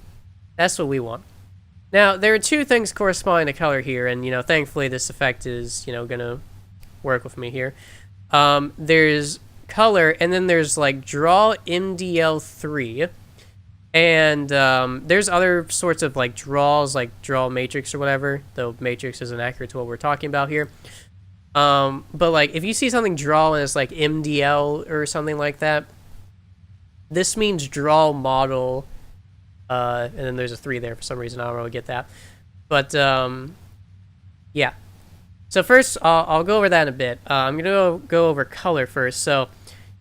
that's what we want. Now, there are two things corresponding to color here, and, you know, thankfully this effect is, you know, gonna work with me here. There's color, and then there's, like, draw MDL3. And there's other sorts of like draws, like draw matrix or whatever, though matrix isn't accurate to what we're talking about here. But like if you see something draw and it's like MDL or something like that, this means draw model, and then there's a 3 there for some reason. I don't really get that. But yeah. So first, I'll go over that in a bit. I'm gonna go over color first. So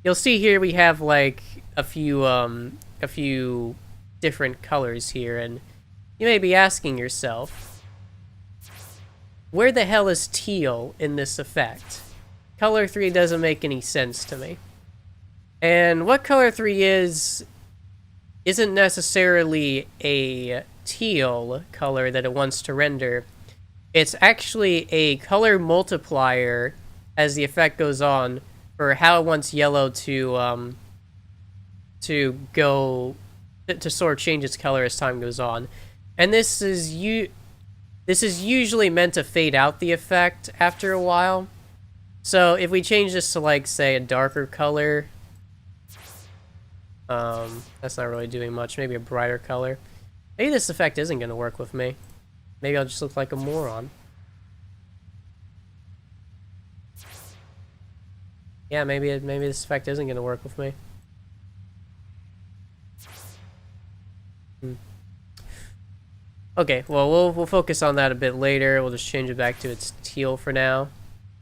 you'll see here we have like a few different colors here, and you may be asking yourself, where the hell is teal in this effect? Color 3 doesn't make any sense to me. And what color 3 isn't necessarily a teal color that it wants to render. It's actually a color multiplier as the effect goes on for how it wants yellow to go to sort of change its color as time goes on. And this is usually meant to fade out the effect after a while. So if we change this to, like, say, a darker color, that's not really doing much. Maybe a brighter color. Maybe this effect isn't going to work with me. Maybe I'll just look like a moron. Yeah, maybe this effect isn't going to work with me. Okay, well, we'll focus on that a bit later. We'll just change it back to its teal for now.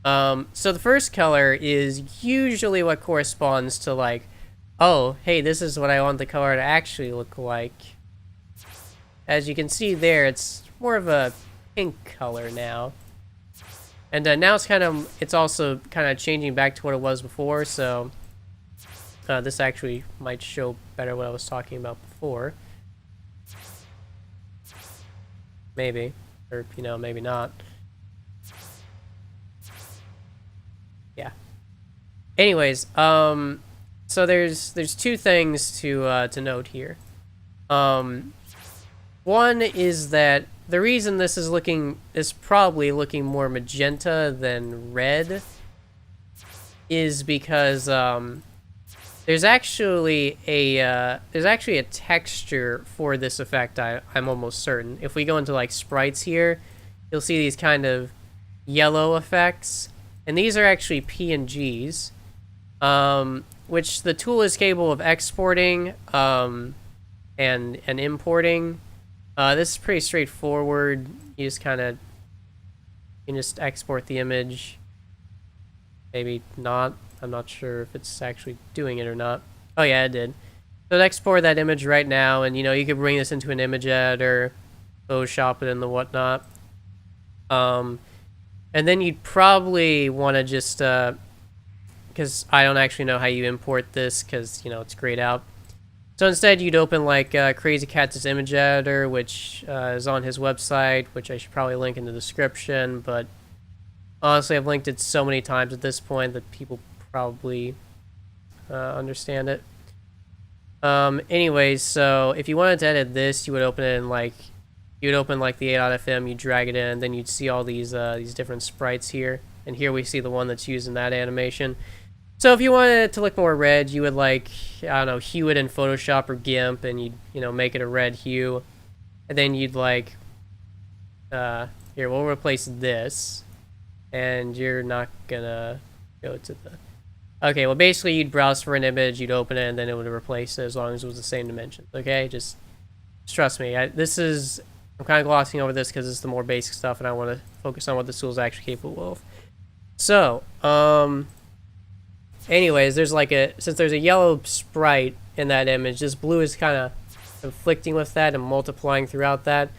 So the first color is usually what corresponds to, like, oh, hey, this is what I want the color to actually look like. As you can see there, it's more of a pink color now. And now it's also kind of changing back to what it was before, so this actually might show better what I was talking about before. Maybe. Or, you know, maybe not. Yeah. Anyways, so there's two things to note here. One is that the reason this is probably looking more magenta than red is because there's actually a texture for this effect. I'm almost certain. If we go into, like, sprites here, you'll see these kind of yellow effects, and these are actually PNGs, which the tool is capable of exporting and importing. This is pretty straightforward. You can just export the image. Maybe not. I'm not sure if it's actually doing it or not. Oh yeah, it did. So I'd export that image right now, and, you know, you could bring this into an image editor, Photoshop it and the whatnot. And then you'd probably want to just, because I don't actually know how you import this, because, you know, it's grayed out. So instead, you'd open, like, Crazy Cat's image editor, which is on his website, which I should probably link in the description, but honestly, I've linked it so many times at this point that people probably understand it. Anyways, so if you wanted to edit this, you would open it in, like, the A.FM, you drag it in, then you'd see all these different sprites here, and here we see the one that's used in that animation. So if you wanted it to look more red, you would, like, I don't know, hue it in Photoshop or GIMP, and you'd, you know, make it a red hue, and then you'd, like, here, we'll replace this, and you're not gonna go to the... Okay, well, basically, you'd browse for an image, you'd open it, and then it would replace it as long as it was the same dimensions, okay? Just trust me. I'm kind of glossing over this because it's the more basic stuff, and I want to focus on what the tool is actually capable of. So, anyways, since there's a yellow sprite in that image, this blue is kind of conflicting with that and multiplying throughout that.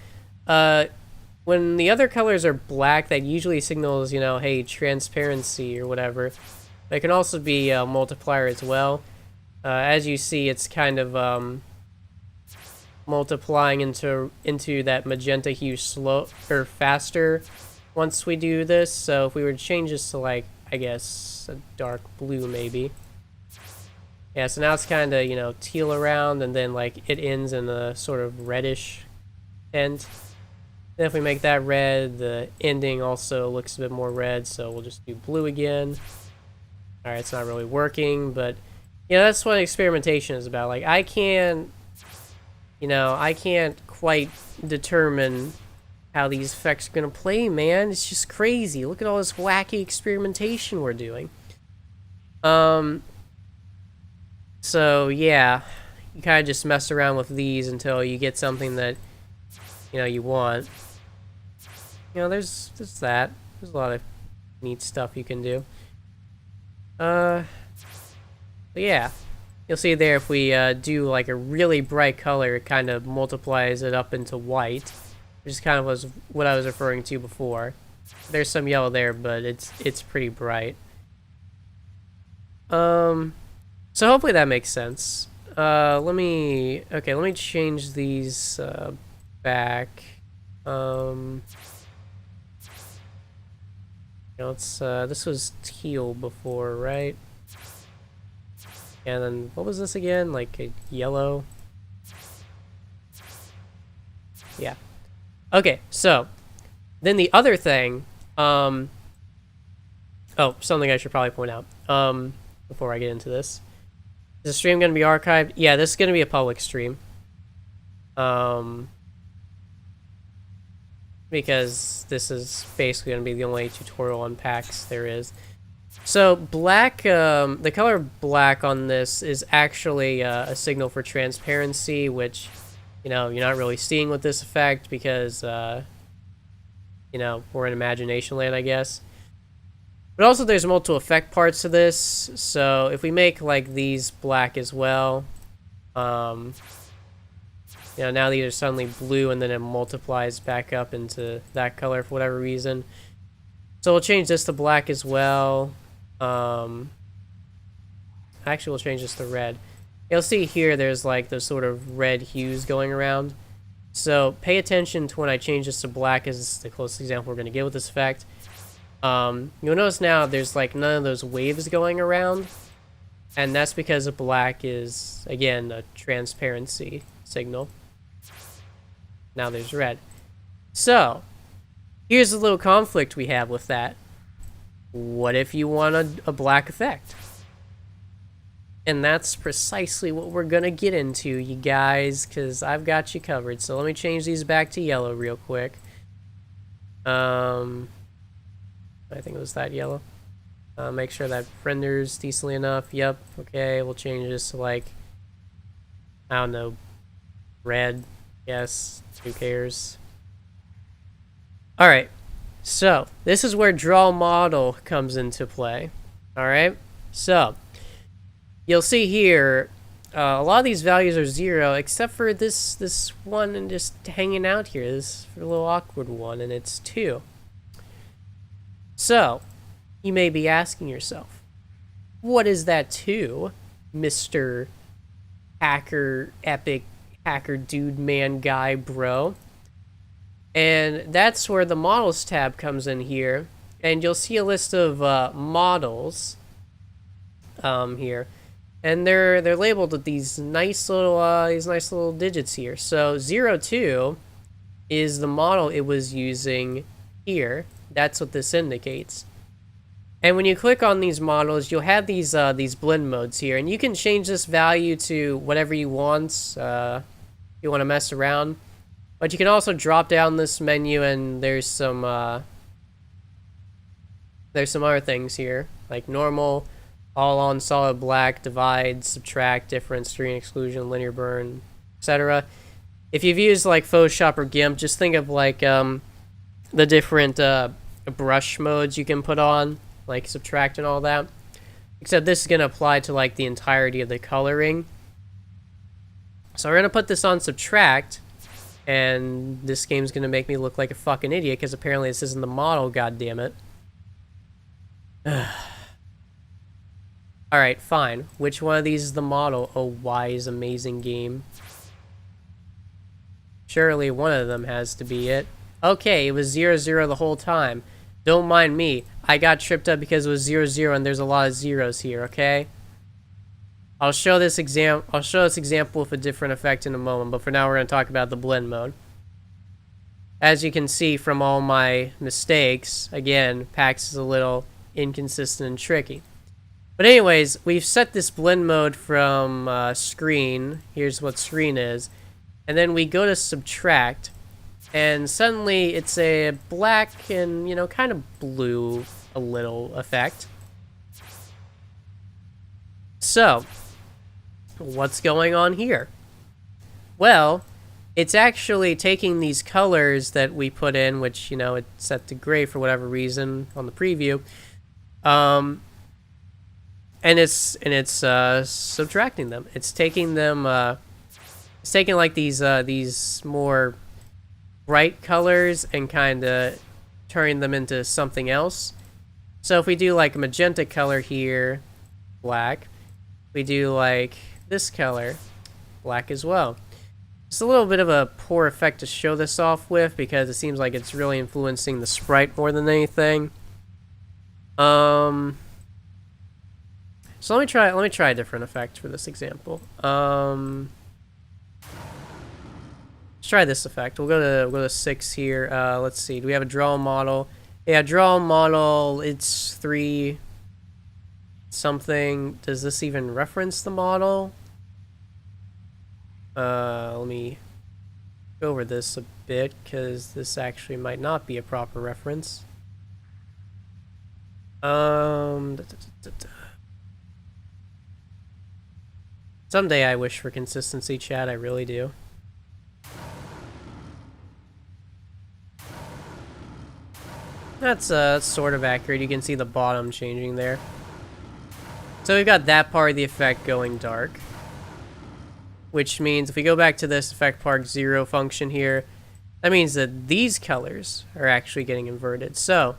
When the other colors are black, that usually signals, you know, hey, transparency or whatever. But it can also be a multiplier as well. As you see, it's kind of multiplying into that magenta hue slow or faster once we do this. So if we were to change this to, like, I guess a dark blue maybe. Yeah, so now it's kind of, you know, teal around, and then, like, it ends in a sort of reddish tint. Then if we make that red, the ending also looks a bit more red, so we'll just do blue again. Alright, it's not really working, but, you know, that's what experimentation is about. Like, I can't quite determine how these effects are going to play, man. It's just crazy. Look at all this wacky experimentation we're doing. So, yeah, you kind of just mess around with these until you get something that, you know, you want. You know, there's that. There's a lot of neat stuff you can do. But yeah, you'll see there if we do, like, a really bright color, it kind of multiplies it up into white, which is kind of was what I was referring to before. There's some yellow there, but it's pretty bright. So hopefully that makes sense. Let me change these back. You know, this was teal before, right? And then what was this again? Like a yellow. Yeah. Okay, so then the other thing, oh, something I should probably point out, before I get into this. Is the stream going to be archived? Yeah, this is going to be a public stream. Because this is basically going to be the only tutorial on PAX there is. So black, the color black on this is actually a signal for transparency, which, you know, you're not really seeing with this effect because, you know, we're in imagination land, I guess. But also there's multiple effect parts to this, so if we make, like, these black as well, you know, now these are suddenly blue and then it multiplies back up into that color for whatever reason. So we'll change this to black as well. Actually, we'll change this to red. You'll see here there's like those sort of red hues going around. So pay attention to when I change this to black, as this is the closest example we're going to get with this effect. You'll notice now there's like none of those waves going around. And that's because black is, again, a transparency signal. Now there's red. So, here's a little conflict we have with that. What if you want a black effect? And that's precisely what we're gonna get into, you guys, because I've got you covered. So let me change these back to yellow real quick. I think it was that yellow. Make sure that renders decently enough. Yep, okay, we'll change this to, like, I don't know, red. Yes, who cares? Alright, so this is where draw model comes into play. Alright, so you'll see here a lot of these values are 0 except for this one and just hanging out here, this little awkward one, and it's 2. So you may be asking yourself, what is that 2, Mr. Hacker Epic Hacker Dude Man Guy Bro? And that's where the models tab comes in here, and you'll see a list of models here, and they're labeled with these nice little digits here. So 02 is the model it was using here. That's what this indicates. And when you click on these models, you'll have these blend modes here, and you can change this value to whatever you want. You want to mess around, but you can also drop down this menu, and there's some other things here, like normal, all on, solid black, divide, subtract, difference, screen exclusion, linear burn, etc. If you've used like Photoshop or GIMP, just think of like the different brush modes you can put on, like subtract and all that. Except this is going to apply to like the entirety of the coloring. So we're going to put this on subtract, and this game's going to make me look like a fucking idiot because apparently this isn't the model, goddammit. Alright, fine. Which one of these is the model? Oh, wise, amazing game. Surely one of them has to be it. Okay, it was 0, 0 the whole time. Don't mind me. I got tripped up because it was 0, 0 and there's a lot of zeros here, okay? I'll show this example with a different effect in a moment, but for now we're going to talk about the blend mode. As you can see from all my mistakes, again, PAX is a little inconsistent and tricky. But anyways, we've set this blend mode from screen. Here's what screen is. And then we go to subtract, and suddenly it's a black and, you know, kind of blue a little effect. So, what's going on here? Well, it's actually taking these colors that we put in, which, you know, it's set to gray for whatever reason on the preview, and it's subtracting them. It's taking them. It's taking like these more bright colors and kind of turning them into something else. So if we do like a magenta color here, black. We do like this color, black as well. It's a little bit of a poor effect to show this off with because it seems like it's really influencing the sprite more than anything. So let me try a different effect for this example. Let's try this effect. We'll go to 6 here. Let's see. Do we have a draw model? Yeah, draw model. It's 3 something. Does this even reference the model? Let me go over this a bit, because this actually might not be a proper reference. Someday I wish for consistency, chat. I really do. That's sort of accurate. You can see the bottom changing there. So we've got that part of the effect going dark. Which means if we go back to this effect part 0 function here, that means that these colors are actually getting inverted. So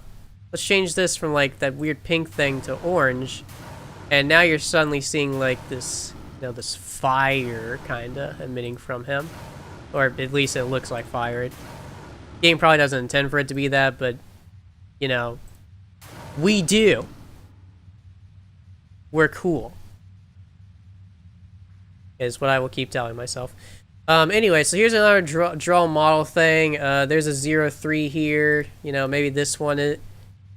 let's change this from like that weird pink thing to orange. And now you're suddenly seeing like this, you know, this fire kinda emitting from him. Or at least it looks like fire. The game probably doesn't intend for it to be that, but you know, we do. We're cool. Is what I will keep telling myself. Anyway, so here's another draw model thing. There's a 0-3 here. You know, maybe this one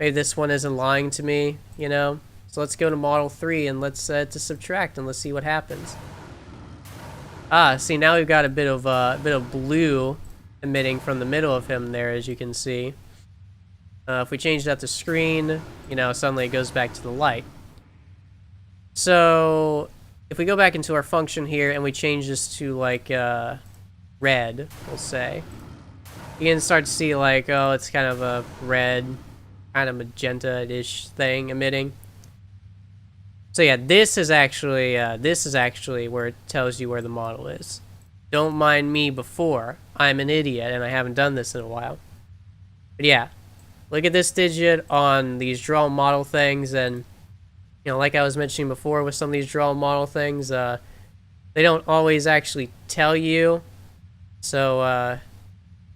isn't lying to me. You know, so let's go to model 3 and let's to subtract and let's see what happens. See, now we've got a bit of blue emitting from the middle of him there, as you can see. If we change that to screen, you know, suddenly it goes back to the light. So if we go back into our function here and we change this to like red, we'll say, you can start to see like, oh, it's kind of a red, kind of magenta-ish thing emitting. So yeah, this is actually where it tells you where the model is. Don't mind me before. I'm an idiot and I haven't done this in a while. But yeah, look at this digit on these draw model things, and you know, like I was mentioning before with some of these draw model things, they don't always actually tell you. So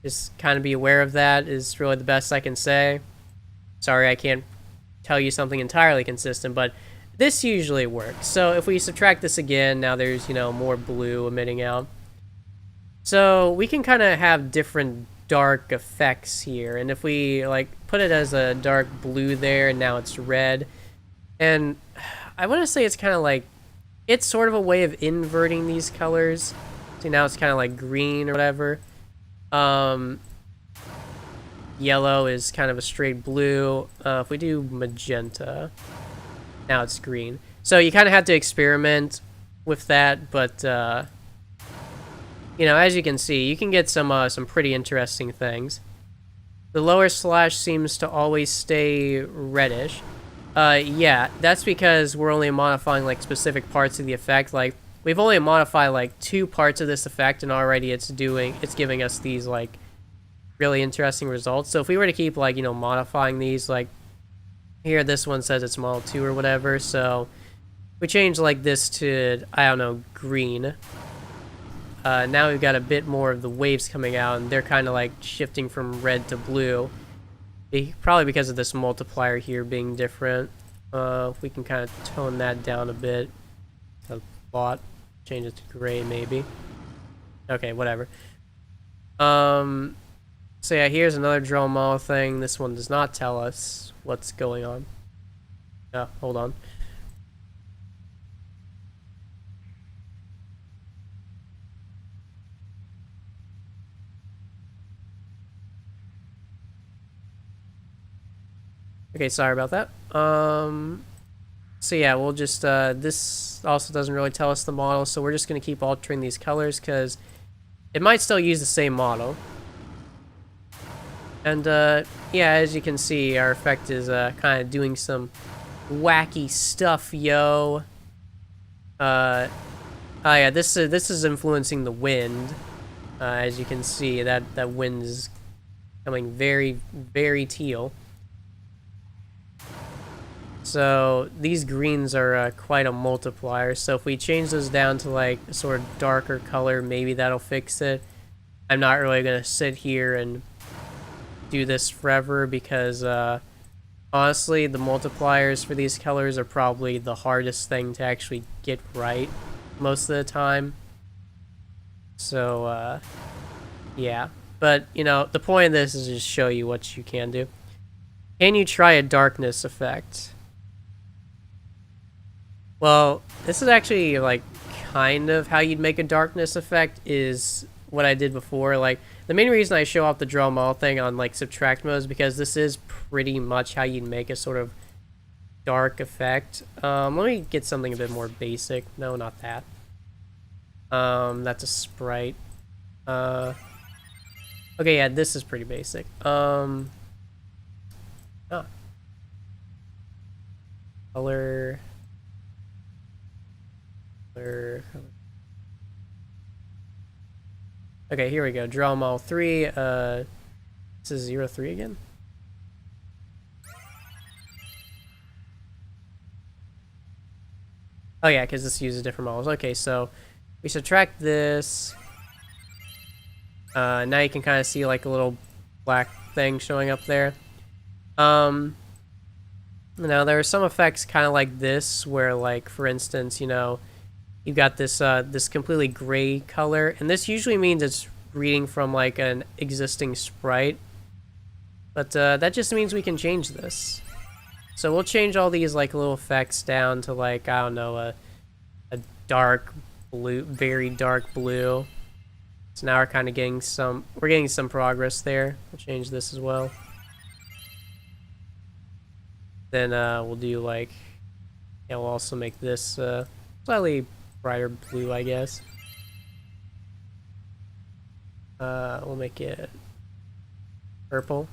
just kind of be aware of that is really the best I can say. Sorry, I can't tell you something entirely consistent, but this usually works. So if we subtract this again, now there's, you know, more blue emitting out. So we can kind of have different dark effects here, and if we like put it as a dark blue there and now it's red, and I want to say it's kind of like, it's sort of a way of inverting these colors. See, now it's kind of like green or whatever. Yellow is kind of a straight blue. If we do magenta, now it's green. So you kind of have to experiment with that, but you know, as you can see, you can get some pretty interesting things. The lower slash seems to always stay reddish. Yeah, that's because we're only modifying like specific parts of the effect. Like we've only modified like 2 parts of this effect, and already it's giving us these like really interesting results. So if we were to keep like, you know, modifying these, like here this one says it's model 2 or whatever, so we change like this to, I don't know, green. Now we've got a bit more of the waves coming out, and they're kind of like shifting from red to blue. Probably because of this multiplier here being different. We can kind of tone that down a bit. A lot. Change it to gray maybe. Okay, whatever. So yeah, here's another draw model thing. This one does not tell us what's going on. Oh, hold on. Okay, sorry about that. So yeah, we'll just, this also doesn't really tell us the model, so we're just going to keep altering these colors, because it might still use the same model. And, yeah, as you can see, our effect is, kind of doing some wacky stuff, yo. Oh yeah, this is influencing the wind. As you can see, that wind is becoming very, very teal. So these greens are quite a multiplier. So if we change those down to like a sort of darker color, maybe that'll fix it. I'm not really gonna sit here and do this forever, because honestly, the multipliers for these colors are probably the hardest thing to actually get right most of the time. So Yeah, but, you know, the point of this is just show you what you can do. Can you try a darkness effect? Well, this is actually, like, kind of how you'd make a darkness effect is what I did before. Like, the main reason I show off the draw them all thing on, like, subtract mode is because this is pretty much how you'd make a sort of dark effect. Let me get something a bit more basic. No, not that. That's a sprite. Okay, yeah, this is pretty basic. Oh, color. Okay, here we go. Draw them all three. This is 0-3 again. Oh yeah, because this uses different models. Okay, so we subtract this. Now you can kind of see like a little black thing showing up there. Now there are some effects kind of like this, where like for instance, you know, you've got this this completely gray color, and this usually means it's reading from like an existing sprite. But that just means we can change this. So we'll change all these like little effects down to like, I don't know, a dark blue, very dark blue. So now we're kind of getting some progress there. We'll change this as well. Then we'll do like, yeah, we'll also make this slightly brighter blue, I guess. We'll make it purple.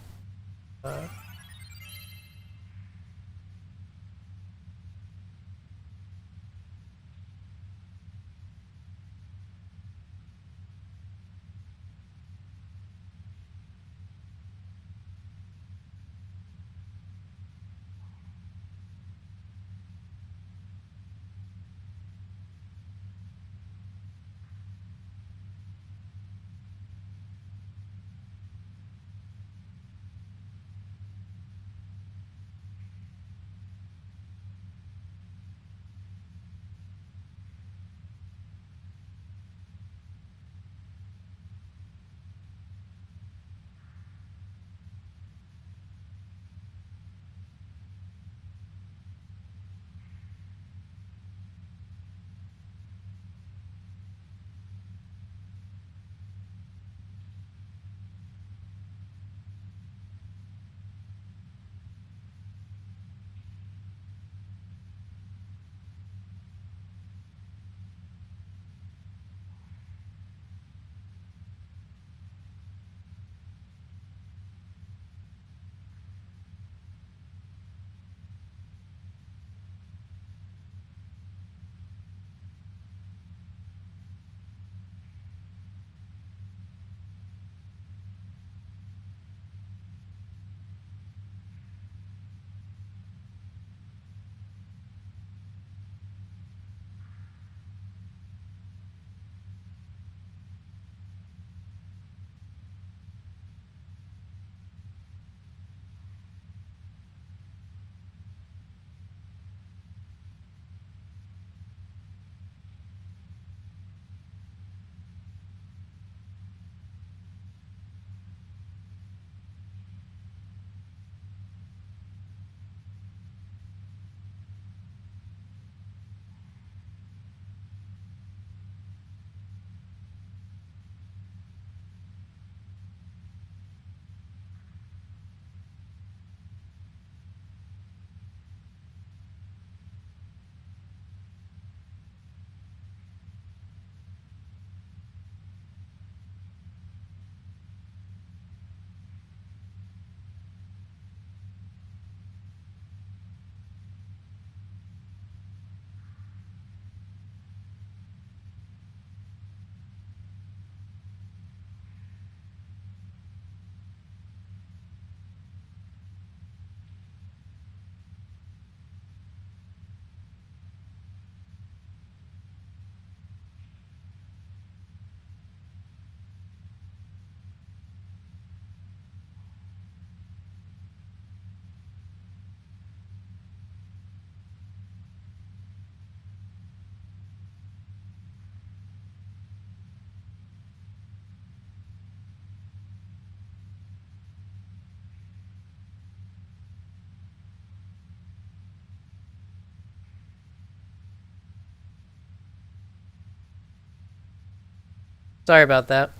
Sorry about that.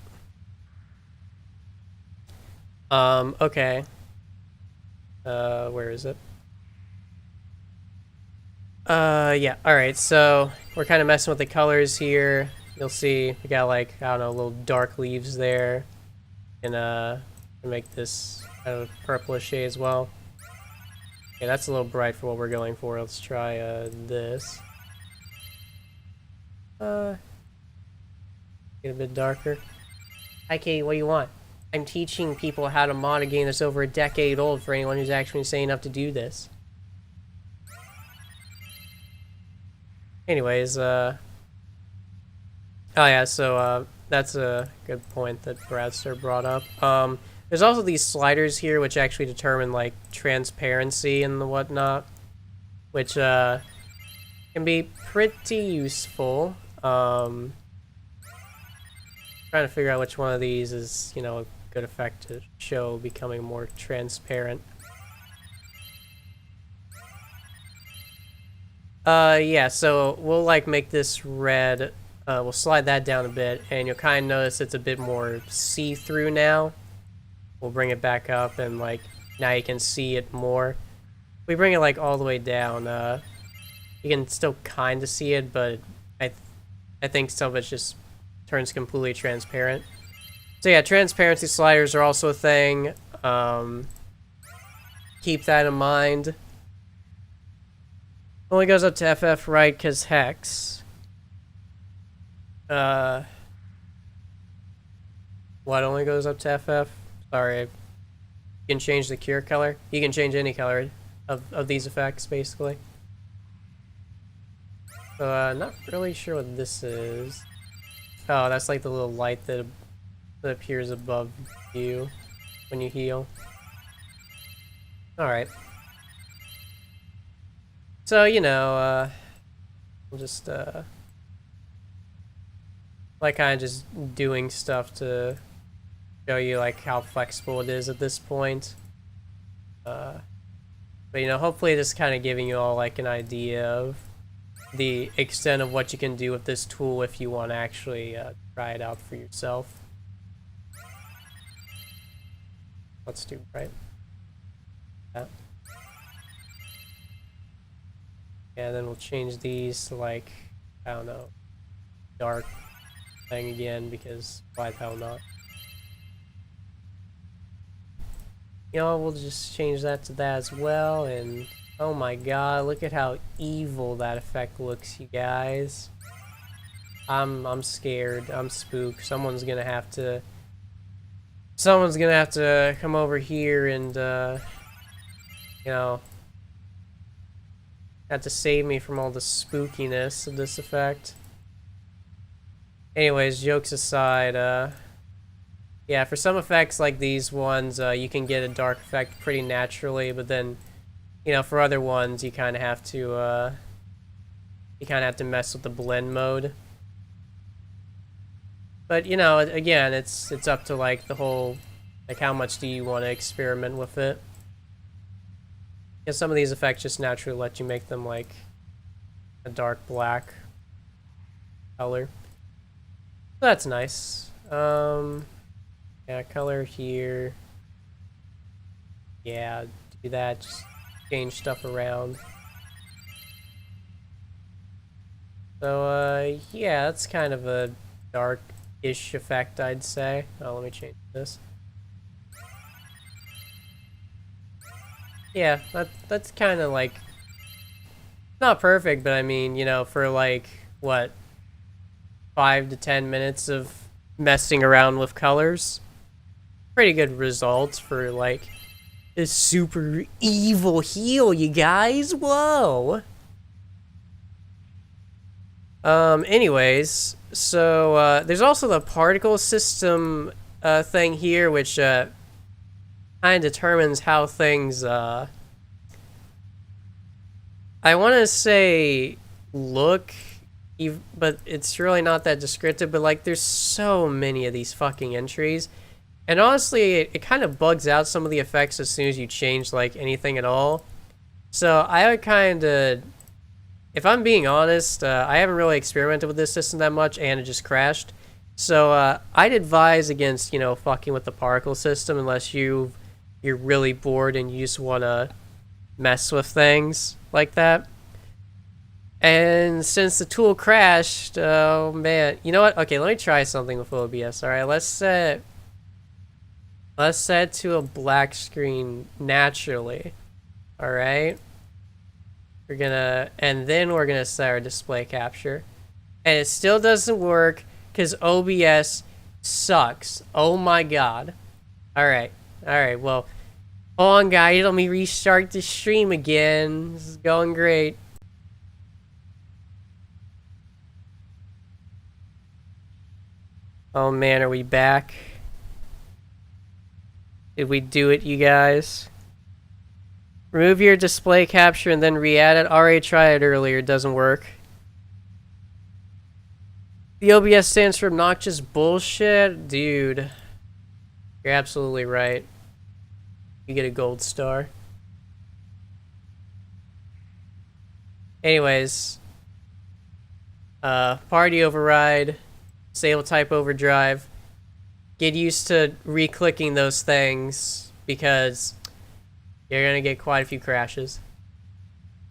Okay. Where is it? Yeah, alright, so we're kind of messing with the colors here. You'll see we got, like, I don't know, little dark leaves there. And, make this kind of purplish shade as well. Okay, that's a little bright for what we're going for. Let's try, this. Get a bit darker. Hi, Katie, what do you want? I'm teaching people how to mod a game that's over a decade old for anyone who's actually insane enough to do this. Anyways, oh yeah, so, that's a good point that Bradster brought up. There's also these sliders here which actually determine, like, transparency and the whatnot, which, can be pretty useful. Trying to figure out which one of these is, you know, a good effect to show becoming more transparent. Yeah, so we'll, like, make this red. We'll slide that down a bit, and you'll kind of notice it's a bit more see-through now. We'll bring it back up, and, like, now you can see it more. We bring it, like, all the way down. You can still kind of see it, but I think some of it just turns completely transparent. So yeah, transparency sliders are also a thing. Keep that in mind. Only goes up to FF, right? Because Hex. What only goes up to FF? Sorry. You can change the cure color. You can change any color of these effects, basically. So, not really sure what this is. Oh, that's like the little light that appears above you when you heal. Alright. So, you know, we'll just, like, kind of just doing stuff to show you, like, how flexible it is at this point. But, you know, hopefully just kind of giving you all, like, an idea of the extent of what you can do with this tool if you want to actually try it out for yourself. Let's do right. That. Yeah, then we'll change these to, like, I don't know, dark thing again, because why the hell not? You know, we'll just change that to that as well, and oh my god, look at how evil that effect looks, you guys. I'm scared. I'm spooked. Someone's gonna have to come over here and you know, have to save me from all the spookiness of this effect. Anyways, jokes aside, yeah, for some effects like these ones, you can get a dark effect pretty naturally, but then, you know, for other ones, you kind of have to mess with the blend mode. But, you know, again, it's up to, like, the whole, like, how much do you want to experiment with it. Because some of these effects just naturally let you make them, like, a dark black color. So that's nice. Yeah, color here. Yeah, do that, just change stuff around. So, yeah, that's kind of a dark-ish effect, I'd say. Oh, let me change this. Yeah, that's kind of like, not perfect, but I mean, you know, for like, what, 5 to 10 minutes of messing around with colors, pretty good results for, like, this super evil heal, you guys. Whoa. Anyways, so, there's also the particle system, thing here, which, kind of determines how things, I want to say look, but it's really not that descriptive, but, like, there's so many of these fucking entries. And honestly, it kind of bugs out some of the effects as soon as you change, like, anything at all. So I would kind of, if I'm being honest, I haven't really experimented with this system that much, and it just crashed. So I'd advise against, you know, fucking with the particle system unless you're really bored and you just want to mess with things like that. And since the tool crashed, oh man, you know what? Okay, let me try something with OBS. All right, let's set to a black screen naturally. All right, and then we're gonna set our display capture, and it still doesn't work because OBS sucks. Oh my god. All right, well, hold on, guys. Let me restart the stream again. This is going great. Oh man, are we back? Did we do it, you guys? Remove your display capture and then re-add it. Already tried it earlier, it doesn't work. The OBS stands for obnoxious bullshit? Dude. You're absolutely right. You get a gold star. Anyways. Party override. Disable type overdrive. Get used to re-clicking those things because you're gonna get quite a few crashes.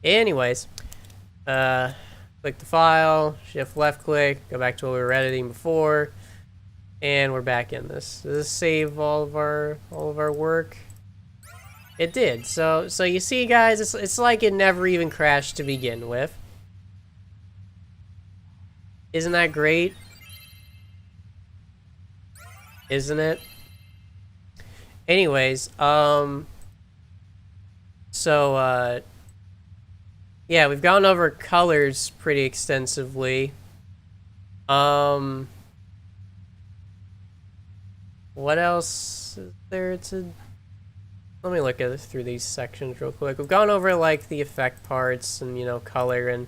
Anyways, click the file, shift left click, go back to what we were editing before, and we're back in this. Does this save all of our work? It did. So you see, guys, it's like it never even crashed to begin with. Isn't that great? Isn't it? Anyways, yeah, we've gone over colors pretty extensively. What else is there to... Let me look at through these sections real quick. We've gone over, like, the effect parts and, you know, color, and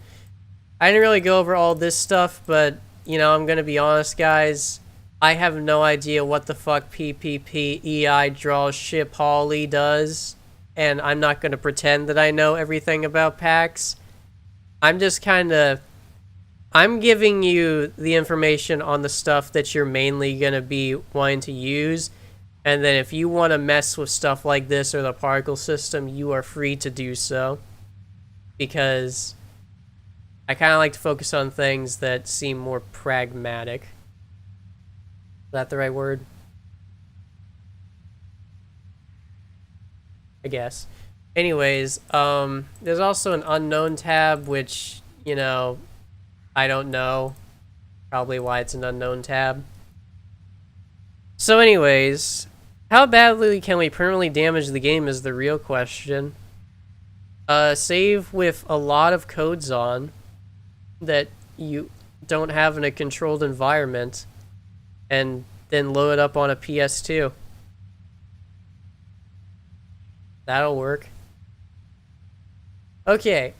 I didn't really go over all this stuff, but, you know, I'm gonna be honest, guys. I have no idea what the fuck PPPEI draw ship Holly does, and I'm not going to pretend that I know everything about PAX. I'm just I'm giving you the information on the stuff that you're mainly going to be wanting to use, and then if you want to mess with stuff like this or the particle system, you are free to do so, because I kind of like to focus on things that seem more pragmatic. Is that the right word? I guess. Anyways, there's also an unknown tab, which, you know, I don't know. Probably why it's an unknown tab. So anyways, how badly can we permanently damage the game is the real question. Save with a lot of codes on that you don't have in a controlled environment, and then load it up on a PS2. That'll work. Okay,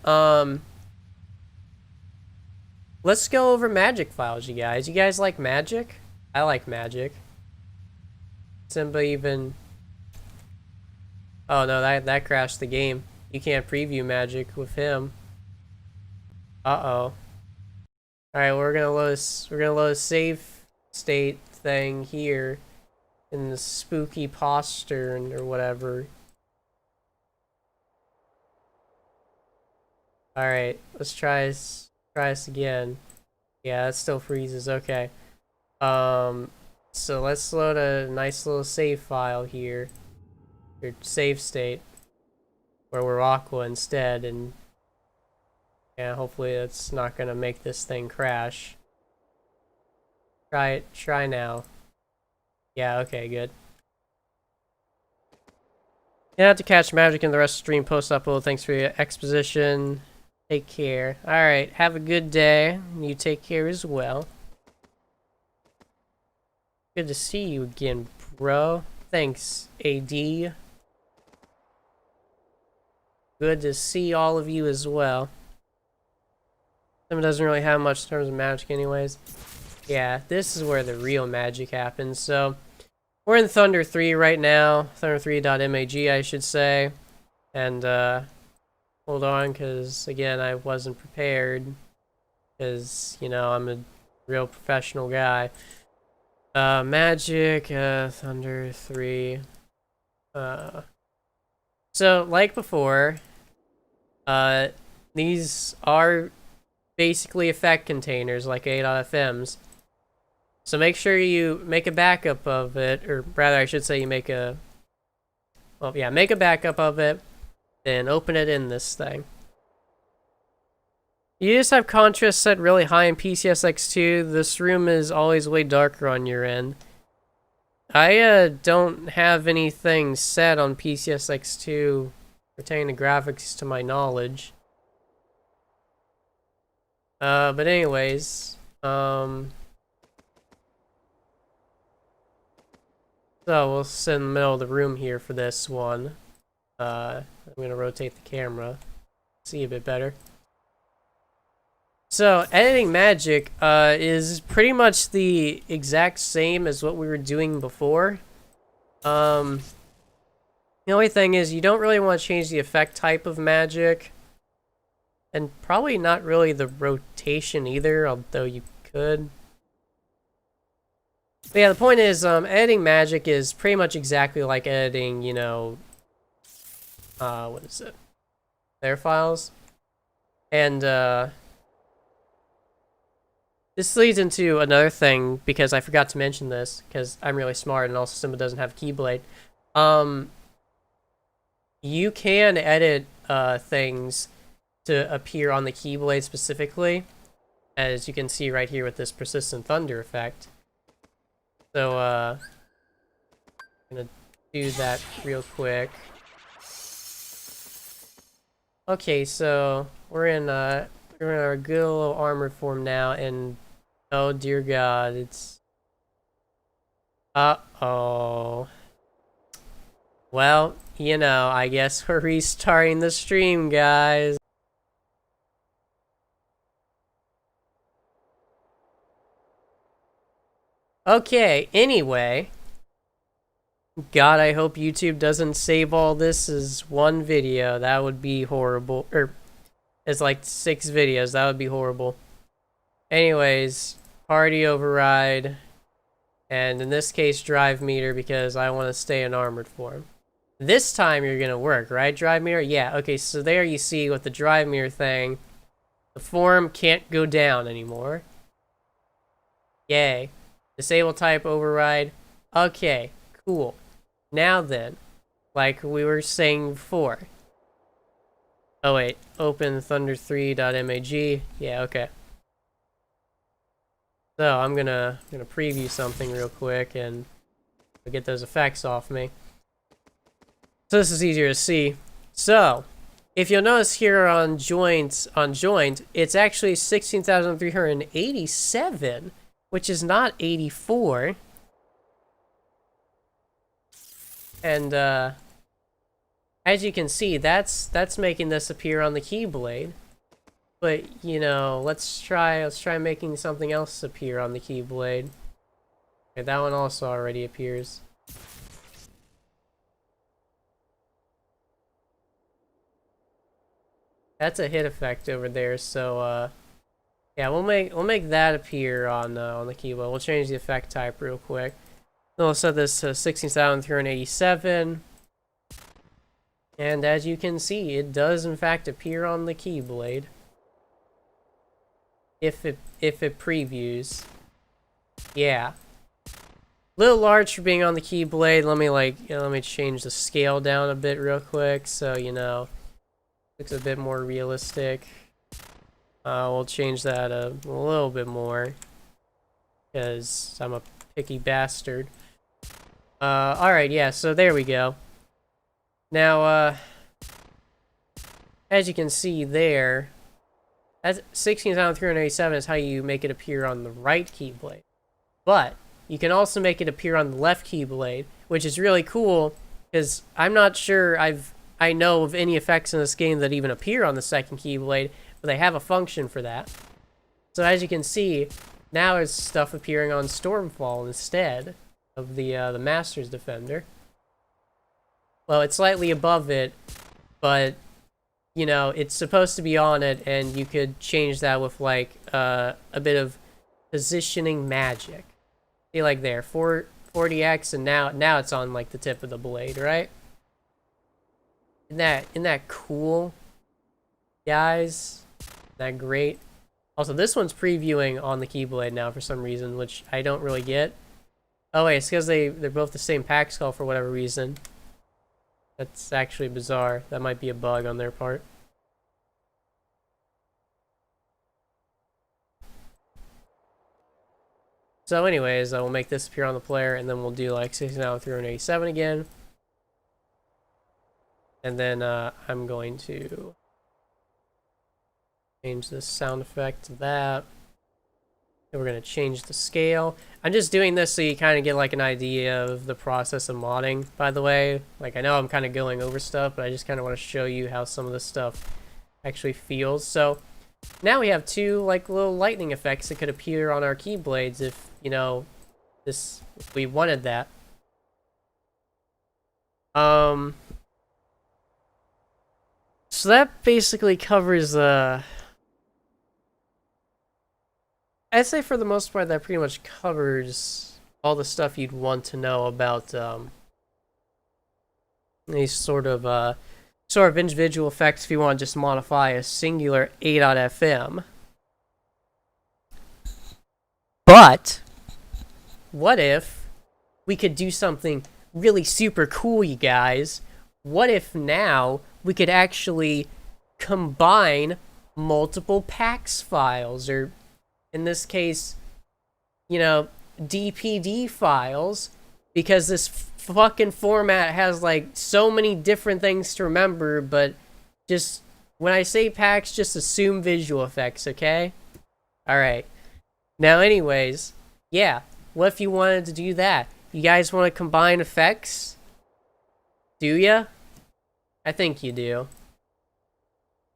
let's go over magic files, you guys. You guys like magic? I like magic. Simba even... Oh no, that crashed the game. You can't preview magic with him. Uh-oh. Alright, we're gonna load a save state thing here in the spooky postern or whatever. Alright, let's try this again. Yeah, that still freezes. Okay. So let's load a nice little save file here. Your save state. Where we're Aqua instead, and yeah, hopefully that's not gonna make this thing crash. Try now. Yeah, okay, good. You have to catch magic in the rest of the stream post-upload. Thanks for your exposition. Take care. Alright, have a good day. You take care as well. Good to see you again, bro. Thanks, AD. Good to see all of you as well. Someone doesn't really have much in terms of magic anyways. Yeah, this is where the real magic happens. So, we're in Thunder 3 right now. Thunder3.mag, I should say. And, hold on, because, again, I wasn't prepared. Because, you know, I'm a real professional guy. Magic, Thunder 3. So, like before, these are basically effect containers like A.FMs. So make sure you make a backup of it, or rather I should say you make a... Well, yeah, make a backup of it, then open it in this thing. You just have contrast set really high in PCSX2. This room is always way darker on your end. I don't have anything set on PCSX2 pertaining to graphics to my knowledge. But anyways, so we'll sit in the middle of the room here for this one. I'm gonna rotate the camera, see a bit better. So, editing magic is pretty much the exact same as what we were doing before. The only thing is you don't really want to change the effect type of magic. And probably not really the rotation either, although you could. But yeah, the point is, editing magic is pretty much exactly like editing, you know... what is it? Their files. And, this leads into another thing, because I forgot to mention this, because I'm really smart and also Simba doesn't have a keyblade. You can edit things to appear on the keyblade specifically, as you can see right here with this persistent thunder effect. So, I'm gonna do that real quick. Okay, so we're in our good little armored form now, and oh dear God, it's... Uh-oh. Well, you know, I guess we're restarting the stream, guys. Okay, anyway. God, I hope YouTube doesn't save all this as one video. That would be horrible. Or, it's like 6 videos. That would be horrible. Anyways, party override. And in this case, drive meter, because I want to stay in armored form. This time you're going to work, right? Drive meter? Yeah, okay, so there you see with the drive meter thing, the form can't go down anymore. Yay. Disable type override. Okay, cool. Now then, like we were saying before. Oh wait, open thunder3.mag. Yeah, okay. So I'm gonna preview something real quick and get those effects off me. So this is easier to see. So if you'll notice here on joint, it's actually 16,387, which is not 84. And as you can see, that's making this appear on the keyblade. But you know, let's try making something else appear on the keyblade. Okay, that one also already appears. That's a hit effect over there, so yeah, we'll make that appear on the keyblade. We'll change the effect type real quick. Then we'll set this to 16,387. And as you can see, it does in fact appear on the keyblade. If it previews. Yeah. A little large for being on the keyblade. Let me change the scale down a bit real quick, so you know, looks a bit more realistic. We'll change that a little bit more, because I'm a picky bastard. Alright, yeah, so there we go. Now, as you can see there, that's 16,387 is how you make it appear on the right keyblade. But you can also make it appear on the left keyblade, which is really cool, because I'm not sure I know of any effects in this game that even appear on the second keyblade, but they have a function for that. So as you can see, now there's stuff appearing on Stormfall instead of the Master's Defender. Well, it's slightly above it, but you know, it's supposed to be on it, and you could change that with like a bit of positioning magic. See, like there, 40x, and now it's on like the tip of the blade, right? Isn't that cool, guys? Isn't that great? Also, this one's previewing on the keyblade now for some reason, which I don't really get. Oh wait, it's because they're both the same PAX call for whatever reason. That's actually bizarre. That might be a bug on their part. So anyways, I will make this appear on the player, and then we'll do like 69,387 again. And then I'm going to change this sound effect to that. And we're going to change the scale. I'm just doing this so you kind of get like an idea of the process of modding, by the way. Like, I know I'm kind of going over stuff, but I just kind of want to show you how some of this stuff actually feels. So now we have two like little lightning effects that could appear on our keyblades if, you know, if we wanted that. So that basically covers I'd say for the most part that pretty much covers all the stuff you'd want to know about these sort of individual effects if you want to just modify a singular A.FM. But what if we could do something really super cool, you guys? What if now we could actually combine multiple PAX files, or in this case, you know, DPD files, because this fucking format has like so many different things to remember, but just when I say PAX, just assume visual effects, okay? Alright. Now anyways, yeah, what if you wanted to do that? You guys want to combine effects? Do ya? I think you do.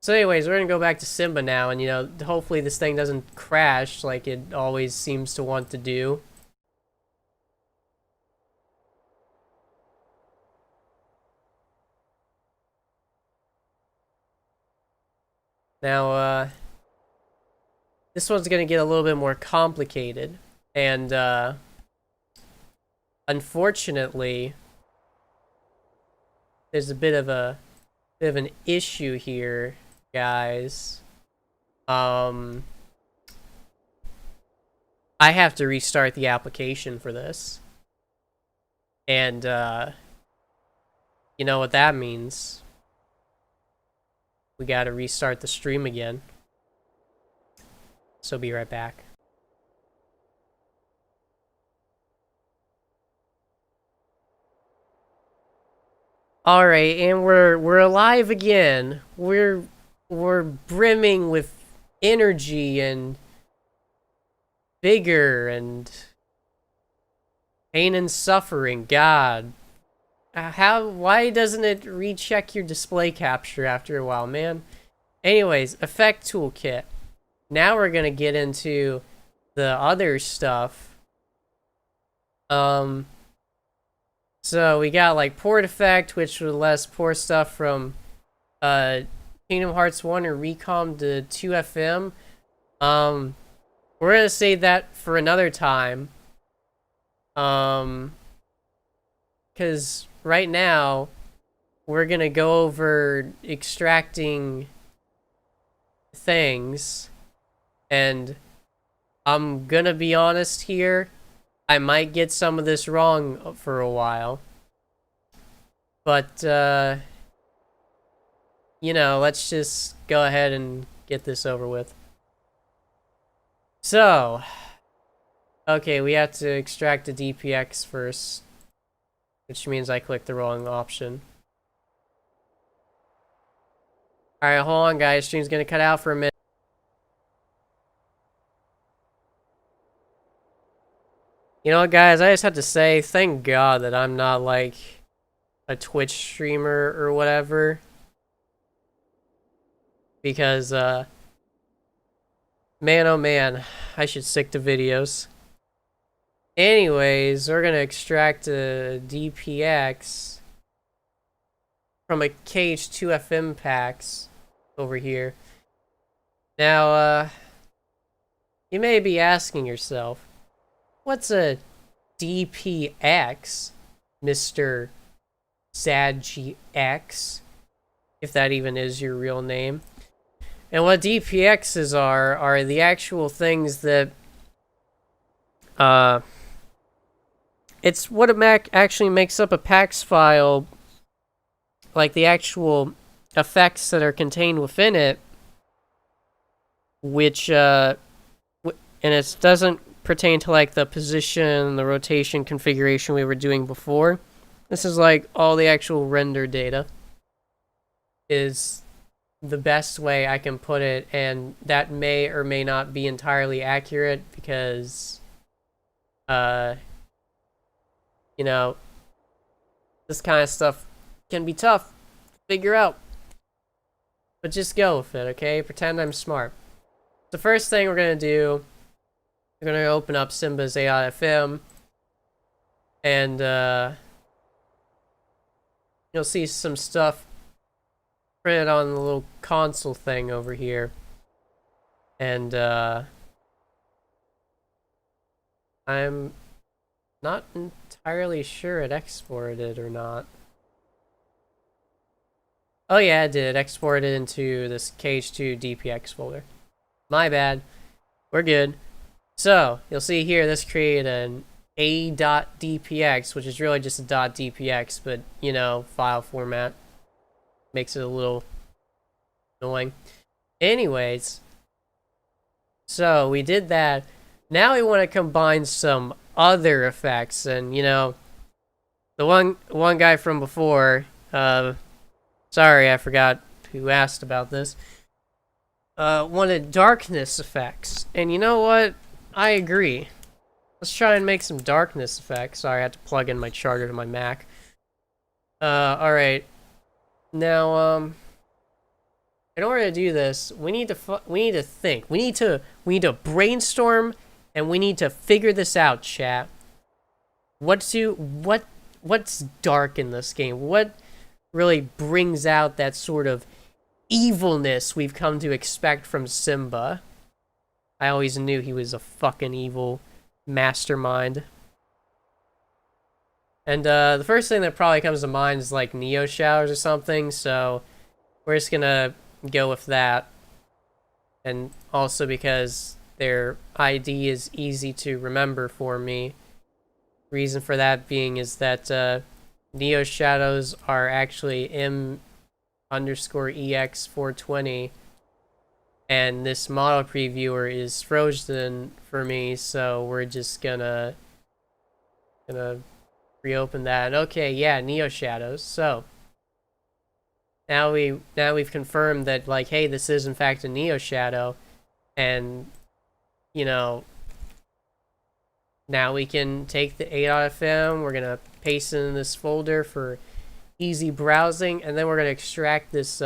So anyways, we're gonna go back to Simba now, and you know, hopefully this thing doesn't crash like it always seems to want to do. Now, this one's gonna get a little bit more complicated, and unfortunately, there's a bit of an issue here, guys. I have to restart the application for this. And, you know what that means. We gotta restart the stream again. So be right back. Alright, and we're alive again. We're brimming with energy and vigor and pain and suffering. God. Why doesn't it recheck your display capture after a while, man? Anyways, effect toolkit. Now we're gonna get into the other stuff. So we got like port effect, which would let us pour stuff from Kingdom Hearts 1 or Recom to 2FM. We're gonna save that for another time. Cause right now we're gonna go over extracting things, and I'm gonna be honest here, I might get some of this wrong for a while, but you know, let's just go ahead and get this over with. So, okay, we have to extract a DPX first, which means I clicked the wrong option. Alright, hold on guys, stream's gonna cut out for a minute. You know what, guys, I just have to say, thank God that I'm not like a Twitch streamer or whatever. Because, man oh man, I should stick to videos. Anyways, we're gonna extract a DPX from a KH2FM PAX over here. Now, you may be asking yourself, what's a DPX, Mr. Xaddgx, if that even is your real name. And what DPXs are the actual things that it's what actually makes up a PAX file, like the actual effects that are contained within it, which and it doesn't pertain to like the position, the rotation configuration we were doing before. This is like all the actual render data is the best way I can put it, and that may or may not be entirely accurate because you know, this kind of stuff can be tough to figure out. But just go with it, okay? Pretend I'm smart. The first thing we're going to do, we're going to open up Simba's AI.FM, and you'll see some stuff printed on the little console thing over here. And I'm not entirely sure it exported or not. Oh yeah, it did. Export it into this KH2DPX folder. My bad. We're good. So, you'll see here, this created an a.dpx, which is really just a .dpx, but, you know, file format. Makes it a little annoying. Anyways, so we did that. Now we want to combine some other effects, and, you know, the one guy from before, sorry, I forgot who asked about this, wanted darkness effects. And you know what? I agree. Let's try and make some darkness effects. Sorry, I had to plug in my charger to my Mac. Alright. Now, in order to do this, we need to think. We need to brainstorm, and we need to figure this out, chat. What's dark in this game? What really brings out that sort of evilness we've come to expect from Simba? I always knew he was a fucking evil mastermind. And the first thing that probably comes to mind is like Neo showers or something, so we're just gonna go with that. And also because their ID is easy to remember for me. Reason for that being is that Neo shadows are actually M_EX420, and this model previewer is frozen for me, so we're just gonna reopen that. And okay, yeah, Neo shadows. So now we've confirmed that, like, hey, this is in fact a Neo shadow, and you know, now we can take the A.FM, we're gonna paste it in this folder for easy browsing, and then we're gonna extract this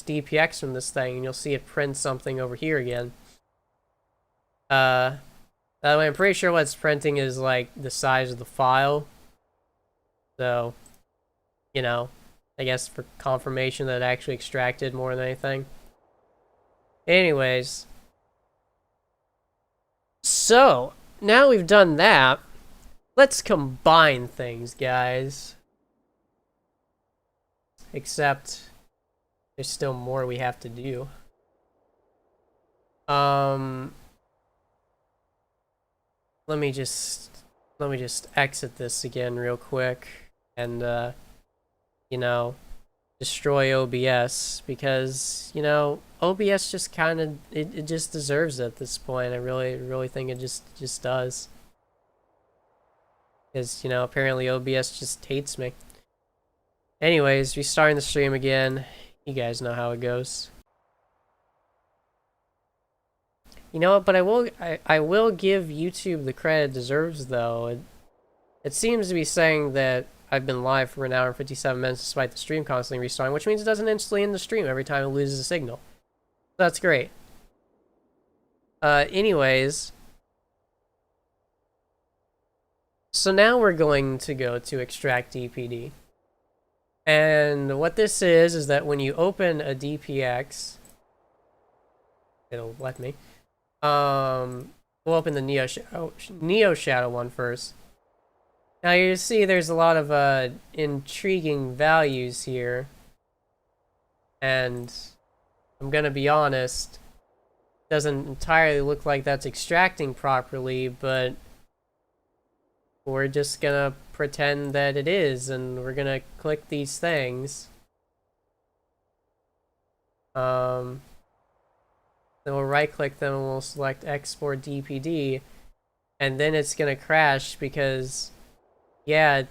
DPX from this thing, and you'll see it print something over here again. By the way, I'm pretty sure what it's printing is like the size of the file. So, you know, I guess for confirmation that it actually extracted more than anything. Anyways, so now we've done that, let's combine things, guys. Except there's still more we have to do. Let me just exit this again real quick and you know, destroy OBS, because, you know, OBS just kind of it just deserves it at this point. I really think it just does. Because, you know, apparently OBS just hates me. Anyways, restarting the stream again. You guys know how it goes. You know what, but I will give YouTube the credit it deserves, though. It seems to be saying that I've been live for an hour and 57 minutes despite the stream constantly restarting, which means it doesn't instantly end the stream every time it loses a signal. So that's great. Anyways. So now we're going to go to extract DPD. And what this is that when you open a DPX, it'll let me. We'll open the Neo Shadow one first. Now you see there's a lot of intriguing values here. And I'm gonna be honest, doesn't entirely look like that's extracting properly, but we're just gonna pretend that it is, and we're gonna click these things. Then we'll right click them and we'll select export DPD, and then it's gonna crash because, yeah, it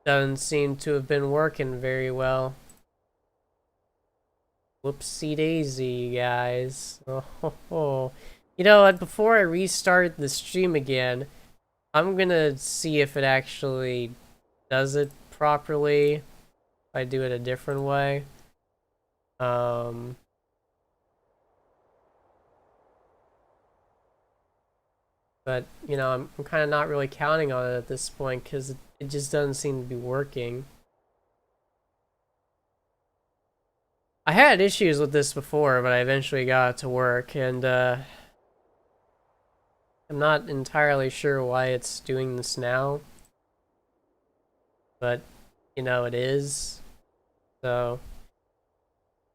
doesn't seem to have been working very well. Whoopsie daisy, guys. Oh. You know what, before I restart the stream again, I'm gonna see if it actually does it properly. If I do it a different way. But, you know, I'm kind of not really counting on it at this point because it just doesn't seem to be working. I had issues with this before, but I eventually got it to work, and I'm not entirely sure why it's doing this now. But, you know, it is. So,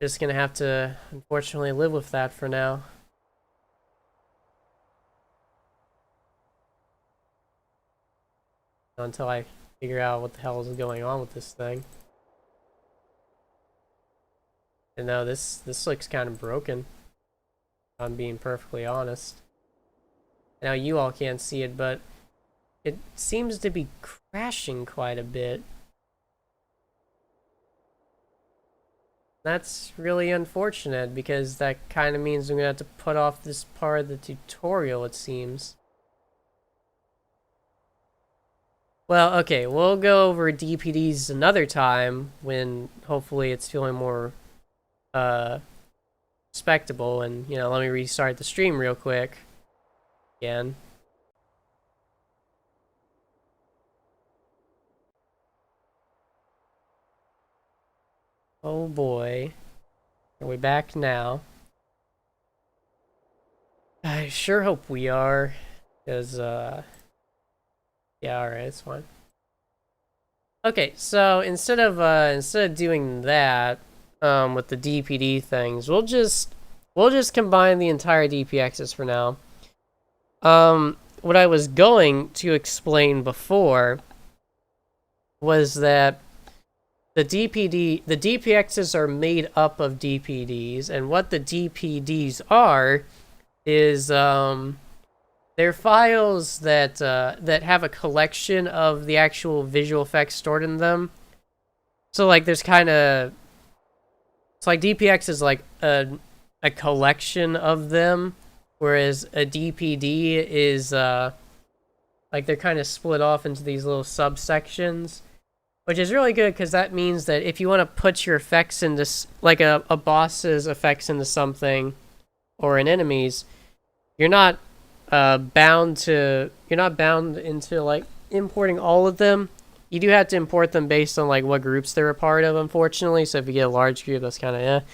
just gonna have to, unfortunately, live with that for now. Until I figure out what the hell is going on with this thing. And no, this looks kind of broken, if I'm being perfectly honest. Now you all can't see it, but it seems to be crashing quite a bit. That's really unfortunate, because that kind of means I'm gonna have to put off this part of the tutorial, it seems. Well, okay, we'll go over DPDs another time when hopefully it's feeling more respectable, and, you know, let me restart the stream real quick again. Oh boy. Are we back now? I sure hope we are, because, yeah, alright, it's fine. Okay, so instead of doing that, with the DPD things, we'll just combine the entire DPXs for now. What I was going to explain before was that the DPXs are made up of DPDs, and what the DPDs are is they're files that have a collection of the actual visual effects stored in them. So like there's kind of, it's like DPX is like a collection of them, whereas a DPD is like they're kind of split off into these little subsections, which is really good because that means that if you want to put your effects into, like a boss's effects into something or an enemy's, you're not bound into like importing all of them. You do have to import them based on like what groups they're a part of, unfortunately. So if you get a large group, that's kind of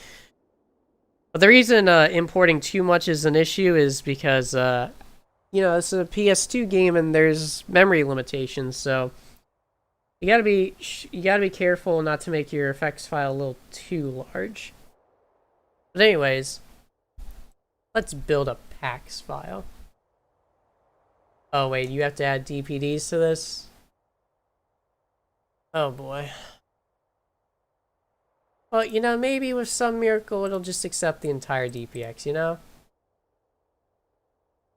But the reason importing too much is an issue is because you know, it's a PS2 game and there's memory limitations. So you gotta be careful not to make your effects file a little too large. But anyways, let's build a PAX file. Oh wait, you have to add DPDs to this? Oh boy. Well, you know, maybe with some miracle it'll just accept the entire DPX, you know?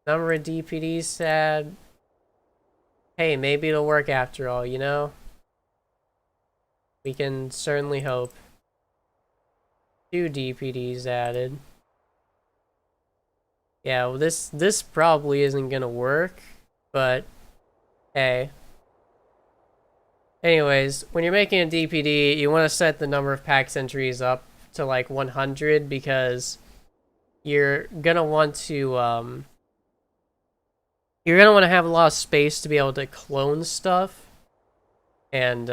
Number of DPDs to add. Hey, maybe it'll work after all, you know? We can certainly hope. 2 DPDs added. Yeah, well, this probably isn't gonna work, but hey. Anyways, when you're making a DPD, you want to set the number of PAX entries up to like 100 because you're gonna want to have a lot of space to be able to clone stuff, and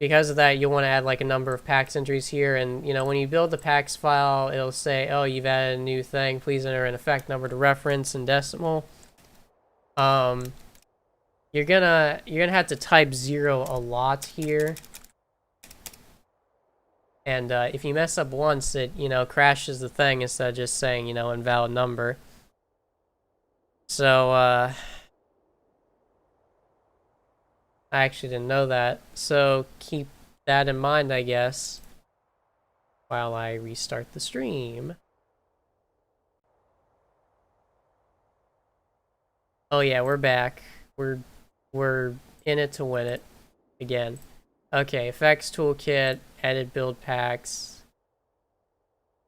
because of that, you'll want to add like a number of PAX entries here. And, you know, when you build the PAX file, it'll say, oh, you've added a new thing. Please enter an effect number to reference in decimal. You're gonna have to type 0 a lot here. And if you mess up once, it, you know, crashes the thing instead of just saying, you know, invalid number. So, I actually didn't know that. So keep that in mind, I guess, while I restart the stream. Oh yeah, we're back. We're in it to win it again. Okay, effects toolkit, edit build packs,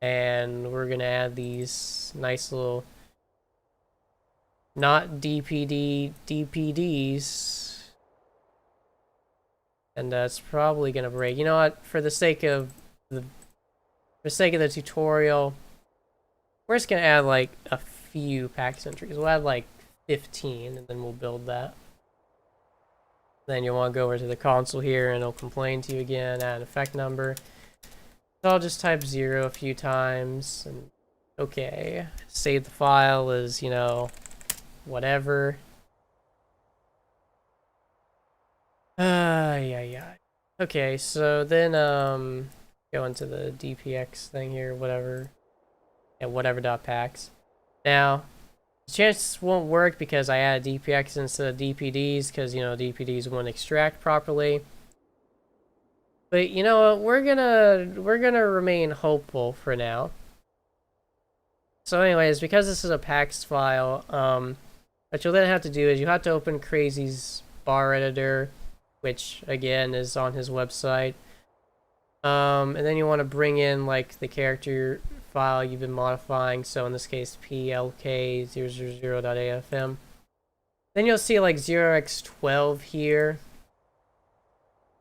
and we're gonna add these nice little not DPD DPDs, and that's probably gonna break. You know what? For the sake of the tutorial, we're just gonna add like a few PAX entries. We'll add like 15, and then we'll build that. Then you'll want to go over to the console here, and it'll complain to you again, add an effect number. So I'll just type 0 a few times, and okay. Save the file as, you know, whatever. Yeah. Okay, so then, go into the DPX thing here, whatever. Yeah, whatever.pax. Now, the chances won't work because I added DPX instead of DPDs, because, you know, DPDs won't extract properly. But you know what, we're gonna remain hopeful for now. So anyways, because this is a PAX file, what you'll then have to do is you have to open Crazy's bar editor, which again is on his website. And then you want to bring in like the character file you've been modifying, so in this case plk000.afm. Then you'll see like 0x12 here,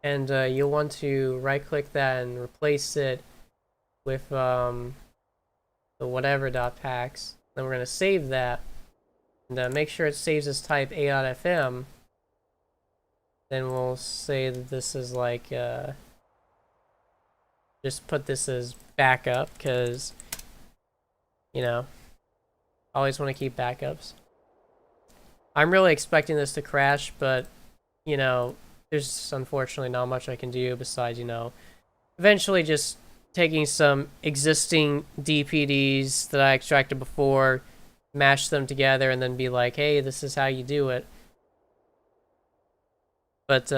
and you'll want to right click that and replace it with the whatever.pax. Then we're going to save that, and make sure it saves as type a.fm. Then we'll say that this is like just put this as backup, because, you know, always want to keep backups. I'm really expecting this to crash, but, you know, there's unfortunately not much I can do besides, you know, eventually just taking some existing DPDs that I extracted before, mash them together, and then be like, hey, this is how you do it. But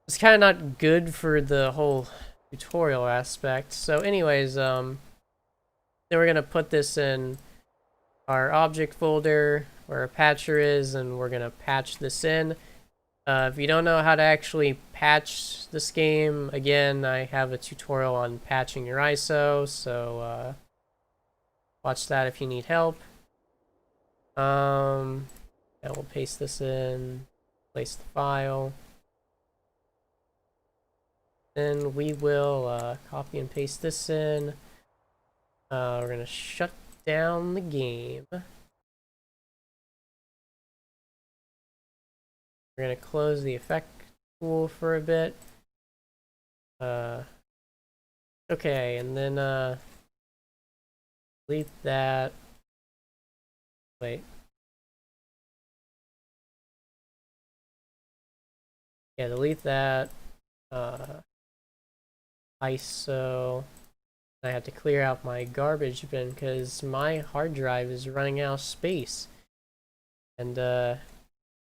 it's kind of not good for the whole tutorial aspect. So anyways, then we're gonna put this in our object folder where our patcher is, and we're gonna patch this in. If you don't know how to actually patch this game, again, I have a tutorial on patching your ISO, so watch that if you need help. Yeah, we'll paste this in, place the file. Then we will copy and paste this in. We're going to shut down the game. We're going to close the effect tool for a bit. Okay, and then delete that. Wait. Yeah, delete that. ISO. I had to clear out my garbage bin because my hard drive is running out of space. And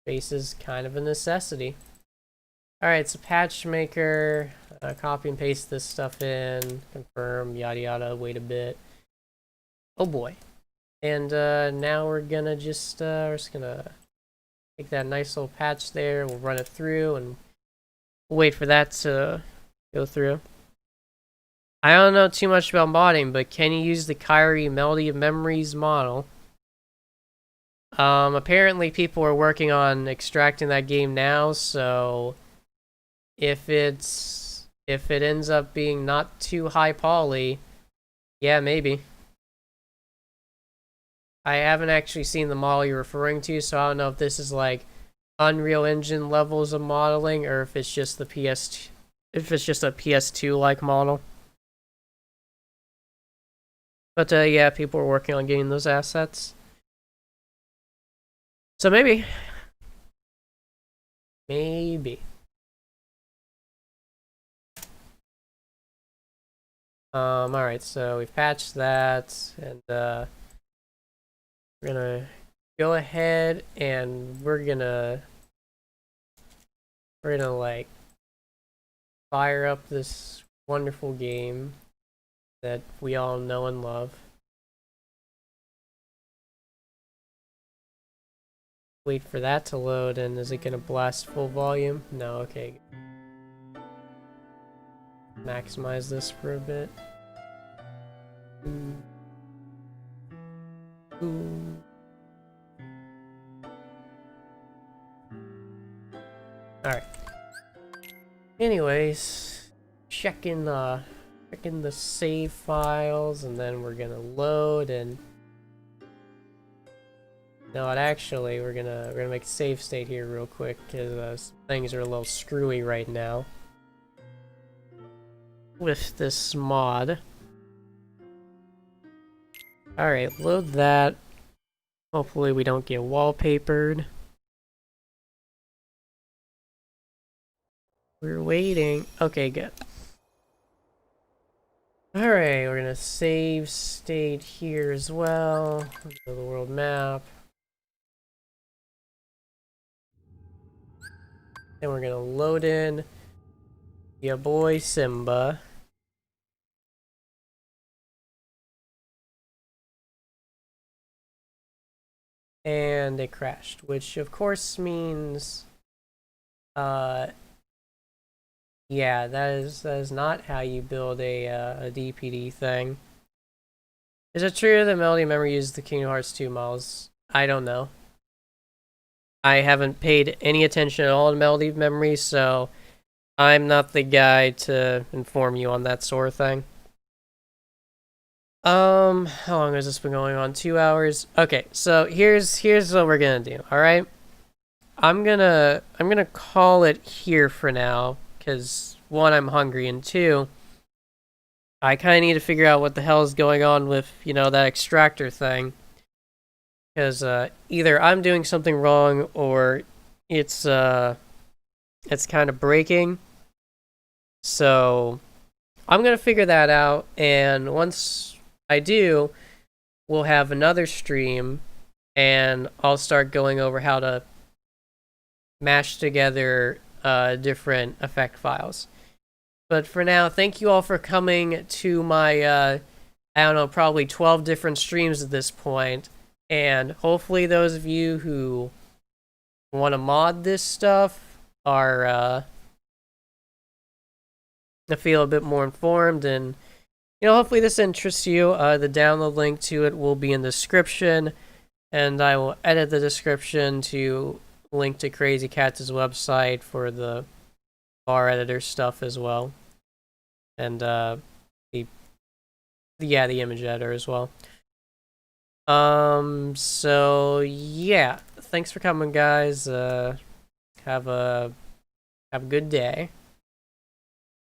space is kind of a necessity. Alright, so patch maker, copy and paste this stuff in, confirm, yada yada, wait a bit. Oh boy. And now we're gonna just, we're just gonna take that nice little patch there, we'll run it through, and we'll wait for that to go through. I don't know too much about modding, but can you use the Kyrie Melody of Memories model? Apparently people are working on extracting that game now, so if it ends up being not too high poly, yeah, maybe. I haven't actually seen the model you're referring to, so I don't know if this is like Unreal Engine levels of modeling, or if it's just the if it's just a PS2 like model. But yeah, people are working on getting those assets. So maybe. Alright, so we've patched that, and we're gonna go ahead and we're gonna like fire up this wonderful game that we all know and love. Wait for that to load, and is it gonna blast full volume? No, okay. Maximize this for a bit. Ooh. Alright. Anyways, checking the save files, and then we're gonna load, and no, actually we're gonna make a save state here real quick because things are a little screwy right now with this mod. Alright, load that. Hopefully we don't get wallpapered. We're waiting. Okay, good. Alright, we're gonna save state here as well. Go to the world map. Then we're gonna load in your boy Simba. And it crashed, which of course means yeah, that is not how you build a DPD thing. Is it true that Melody Memory uses the Kingdom Hearts 2 models? I don't know. I haven't paid any attention at all to Melody Memory, so I'm not the guy to inform you on that sort of thing. How long has this been going on? 2 hours? Okay, so here's what we're gonna do, alright? I'm gonna call it here for now, because one, I'm hungry, and two, I kinda need to figure out what the hell is going on with, you know, that extractor thing. Because either I'm doing something wrong, or it's kind of breaking. So I'm gonna figure that out, and once I do, we'll have another stream, and I'll start going over how to mash together different effect files. But for now, thank you all for coming to my, I don't know, probably 12 different streams at this point. And hopefully those of you who want to mod this stuff are, feel a bit more informed, and, you know, hopefully this interests you. The download link to it will be in the description, and I will edit the description to link to Crazy Cats' website for the bar editor stuff as well. And the image editor as well. So yeah, thanks for coming, guys. Have a good day.